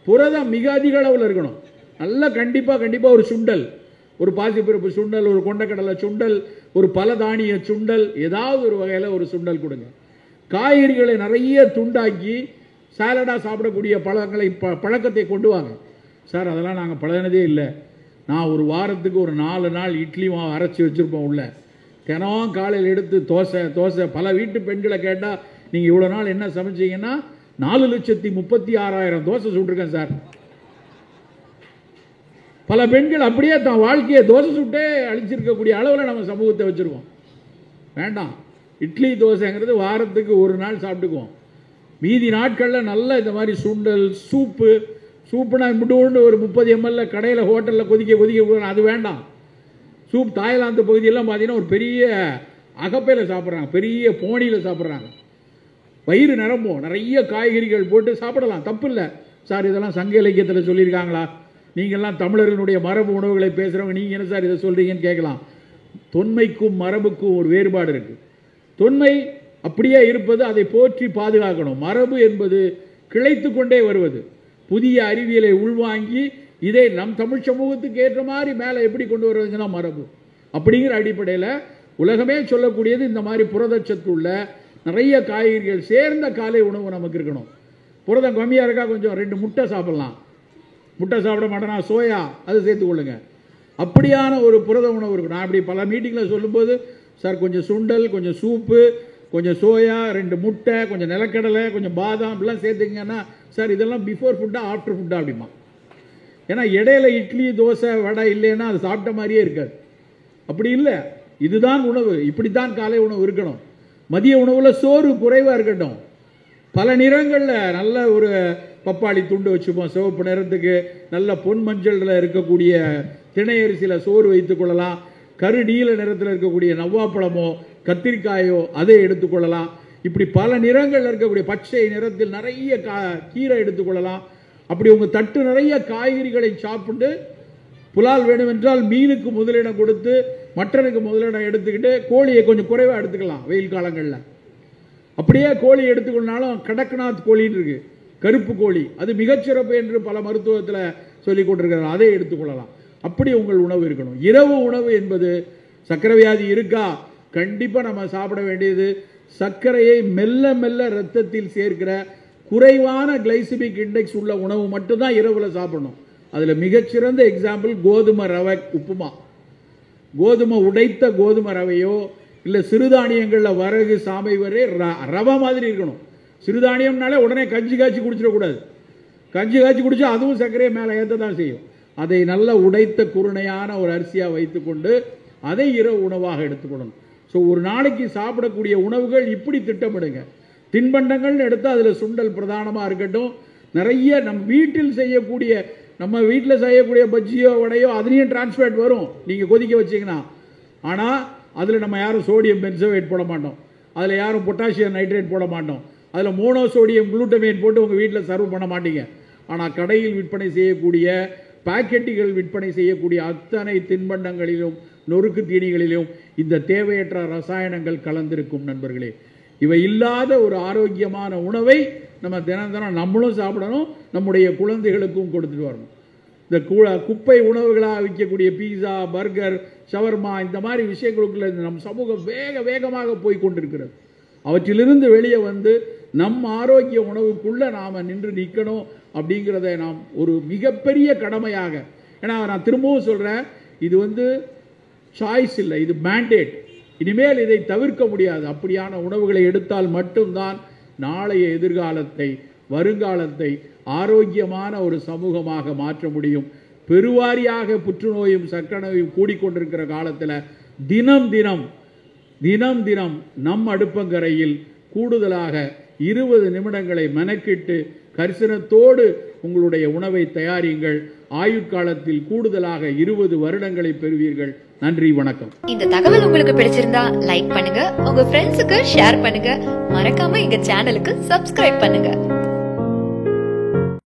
புரதம் மிக அதிக அளவில் இருக்கணும். நல்லா கண்டிப்பாக ஒரு சுண்டல், ஒரு பாசிப்பருப்பு சுண்டல், ஒரு கொண்டக்கடலை சுண்டல், ஒரு பல தானிய சுண்டல், ஏதாவது ஒரு வகையில் ஒரு சுண்டல் கொடுங்க. காய்கறிகளை நிறைய துண்டாக்கி சாலடாக சாப்பிடக்கூடிய பழக்கத்தை கொண்டு வாங்க. சார், அதெல்லாம் நாங்கள் பழகினதே இல்லை. நான் ஒரு வாரத்துக்கு ஒரு 4 நாள் இட்லி மாவு அரைச்சி வச்சுருப்போம் உள்ள. தினம் காலையில் எடுத்து தோசை. பல வீட்டு பெண்களை கேட்டால் நீங்கள் இவ்வளோ நாள் என்ன சமைச்சிங்கன்னா 4,36,000 தோசை சுட்டிருக்கேன் சார். பல பெண்கள் அப்படியே தான் வாழ்க்கையை தோசை சுட்டே அழிச்சிருக்கக்கூடிய அளவில் நம்ம சமூகத்தை வச்சுருக்கோம். வேண்டாம், இட்லி தோசைங்கிறது வாரத்துக்கு ஒரு நாள் சாப்பிட்டுக்குவோம். மீதி நாட்களில் நல்ல இந்த மாதிரி சுண்டல், சூப்புனா இப்படி ஒரு 30 ml கடையில் ஹோட்டலில் கொதிக்க அது வேண்டாம். சூப் தாய்லாந்து பகுதியெல்லாம் பார்த்தீங்கன்னா ஒரு பெரிய அகப்பையில் சாப்பிட்றாங்க, பெரிய போனியில் சாப்பிட்றாங்க. வயிறு நிரம்பும், நிறைய காய்கறிகள் போட்டு சாப்பிடலாம், தப்பு இல்லை. சார், இதெல்லாம் சங்க இலக்கியத்தில் சொல்லியிருக்காங்களா? நீங்கள்லாம் தமிழர்களுடைய மரபு உணவுகளை பேசுகிறவங்க, நீங்கள் என்ன சார் இதை சொல்கிறீங்கன்னு கேட்கலாம். தொன்மைக்கும் மரபுக்கும் ஒரு வேறுபாடு இருக்குது. தொன்மை அப்படியே இருப்பது, அதை போற்றி பாதுகாக்கணும். மரபு என்பது கிளைத்து கொண்டே வருவது. புதிய அறிவியலை உள்வாங்கி இதை நம் தமிழ் சமூகத்துக்கு ஏற்ற மாதிரி மேலே எப்படி கொண்டு வருவதுன்னா மரபு. அப்படிங்கிற அடிப்படையில் உலகமே சொல்லக்கூடியது இந்த மாதிரி புரதச்சத்து உள்ள நிறைய காய்கறிகள் சேர்ந்த காலை உணவு நமக்கு இருக்கணும். புரதம் கம்மியாக இருக்கா, கொஞ்சம் 2 முட்டை சாப்பிட்லாம். முட்டை சாப்பிட மாட்டேனா, சோயா அது சேர்த்துக்கொள்ளுங்க. அப்படியான ஒரு புரத உணவு இருக்கும். நான் அப்படி பல மீட்டிங்கில் சொல்லும்போது, சார் கொஞ்சம் சுண்டல், கொஞ்சம் சூப்பு, கொஞ்சம் சோயா, 2 முட்டை, கொஞ்சம் நிலக்கடலை, கொஞ்சம் பாதாம் இப்படிலாம் சேர்த்துக்கிங்கன்னா, சார் இதெல்லாம் பிஃபோர் ஃபுட்டா ஆஃப்டர் ஃபுட்டா அப்படிமா? ஏன்னா இடையில இட்லி தோசை வடை இல்லைன்னா அது சாப்பிட்ட மாதிரியே இருக்காது. அப்படி இல்லை, இதுதான் உணவு, இப்படித்தான் காலை உணவு இருக்கணும். மதிய உணவில் சோறு குறைவாக இருக்கட்டும். பல நிறங்களில் நல்ல ஒரு பப்பாளி துண்டு வச்சுப்போம், சிவப்பு நிறத்துக்கு நல்ல பொன் மஞ்சளில் இருக்கக்கூடிய திணை அரிசியில் சோறு வைத்துக் கொள்ளலாம். கரு நீல நிறத்தில் இருக்கக்கூடிய நவ்வாப்பழமோ கத்திரிக்காயோ அதை எடுத்துக்கொள்ளலாம். இப்படி பல நிறங்கள் இருக்கக்கூடிய பச்சை நிறத்தில் நிறைய கீரை எடுத்துக்கொள்ளலாம். அப்படி உங்கள் தட்டு நிறைய காய்கறிகளை சாப்பிட்டு புலால் வேணுமென்றால் மீனுக்கு முதலிடம் கொடுத்து மட்டனுக்கு முதலிடம் எடுத்துக்கிட்டு கோழியை கொஞ்சம் குறைவாக எடுத்துக்கலாம் வெயில் காலங்களில். அப்படியே கோழி எடுத்துக்கொண்டாலும் கடக்நாத் கோழின்னு இருக்கு, கருப்பு கோழி, அது மிகச்சிறப்பு என்று பல மருத்துவத்தில் சொல்லிக் கொண்டிருக்கிறார், அதை எடுத்துக்கொள்ளலாம். அப்படி உங்கள் உணவு இருக்கணும். இரவு உணவு என்பது சர்க்கரை வியாதி இருக்கா, கண்டிப்பாக நம்ம சாப்பிட வேண்டியது சர்க்கரையை மெல்ல மெல்ல ரத்தத்தில் சேர்க்கிற குறைவான கிளைசிமிக் இண்டெக்ஸ் உள்ள உணவு மட்டும்தான் இரவில் சாப்பிடணும். அதில் மிகச்சிறந்த எக்ஸாம்பிள் கோதுமை ரவை உப்புமா. கோதுமை உடைத்த கோதுமை ரவையோ இல்லை சிறுதானியங்களில் வரகு சாமை வரை ரவை மாதிரி இருக்கணும். சிறுதானியம்னாலே உடனே கஞ்சி காய்ச்சி குடிச்சிடக்கூடாது. கஞ்சி காய்ச்சி குடிச்சா அதுவும் சர்க்கரையை மேலே ஏற்ற தான் செய்யும். அதை நல்லா உடைத்த குருணையான ஒரு அரிசியாக வைத்துக்கொண்டு அதை இரவு உணவாக எடுத்துக்கொள்ளணும். ஸோ ஒரு நாளைக்கு சாப்பிடக்கூடிய உணவுகள் இப்படி திட்டமிடுங்க. தின்பண்டங்கள்னு எடுத்தால் அதில் சுண்டல் பிரதானமாக இருக்கட்டும். நிறைய நம்ம வீட்டில் செய்யக்கூடிய பஜ்ஜியோ வடையோ அதுலேயும் டிரான்ஸ்ஃபேட் வரும் நீங்கள் கொதிக்க வச்சிங்கன்னா. ஆனால் அதில் நம்ம யாரும் சோடியம் பென்சோவேட் போட மாட்டோம், அதில் யாரும் பொட்டாசியம் நைட்ரேட் போட மாட்டோம், அதில் மோனோசோடியம் குளூட்டமேட் போட்டு உங்கள் வீட்டில் சர்வ் பண்ண மாட்டீங்க. ஆனால் கடையில் விற்பனை செய்யக்கூடிய பாக்கெட்டுகள் விற்பனை செய்யக்கூடிய அத்தனை தின்பண்டங்களிலும் நொறுக்கு தீனிகளிலும் இந்த தேவையற்ற ரசாயனங்கள் கலந்திருக்கும் நண்பர்களே. இவை இல்லாத ஒரு ஆரோக்கியமான உணவை நம்ம தினம் தினம் நம்மளும் சாப்பிடணும், நம்முடைய குழந்தைகளுக்கும் கொடுத்துட்டு வரணும். இந்த குப்பை உணவுகளாக விற்கக்கூடிய பீஸா, பர்கர், ஷவர்மா இந்த மாதிரி விஷயங்களுக்குள்ள நம் சமூகம் வேகமாக போய் கொண்டிருக்கிறது. அவற்றிலிருந்து வெளியே வந்து நம் ஆரோக்கிய உணவுக்குள்ள நாம் நின்று நிற்கணும். அப்படிங்கிறத நாம் ஒரு மிகப்பெரிய கடமையாக, ஏன்னா நான் திரும்பவும் சொல்கிறேன், இது சாய்ஸ் இல்லை, இது மேண்டேட். இனிமேல் இதை தவிர்க்க முடியாது. அப்படியான உணவுகளை எடுத்தால் மட்டும்தான் நாளைய எதிர்காலத்தை, வருங்காலத்தை ஆரோக்கியமான ஒரு சமூகமாக மாற்ற முடியும். பெருவாரியாக புற்றுநோயும் சர்க்கரை நோயும் கூடிக்கொண்டிருக்கிற காலத்தில் தினம் தினம் நம் அடுப்பங்கரையில் கூடுதலாக 20 நிமிடங்களை மெனக்கிட்டு கரிசனத்தோடு உங்களுடைய உணவை தயாரியுங்கள். ஆயுட்காலத்தில் கூடுதலாக 20 வருடங்களை பெறுவீர்கள். நன்றி, வணக்கம். இந்த தகவல் உங்களுக்கு பிடிச்சிருந்தா லைக் பண்ணுங்க, உங்க ஃப்ரெண்ட்ஸுக்கு ஷேர் பண்ணுங்க, மறக்காம எங்க சேனலுக்கு சப்ஸ்கிரைப் பண்ணுங்க.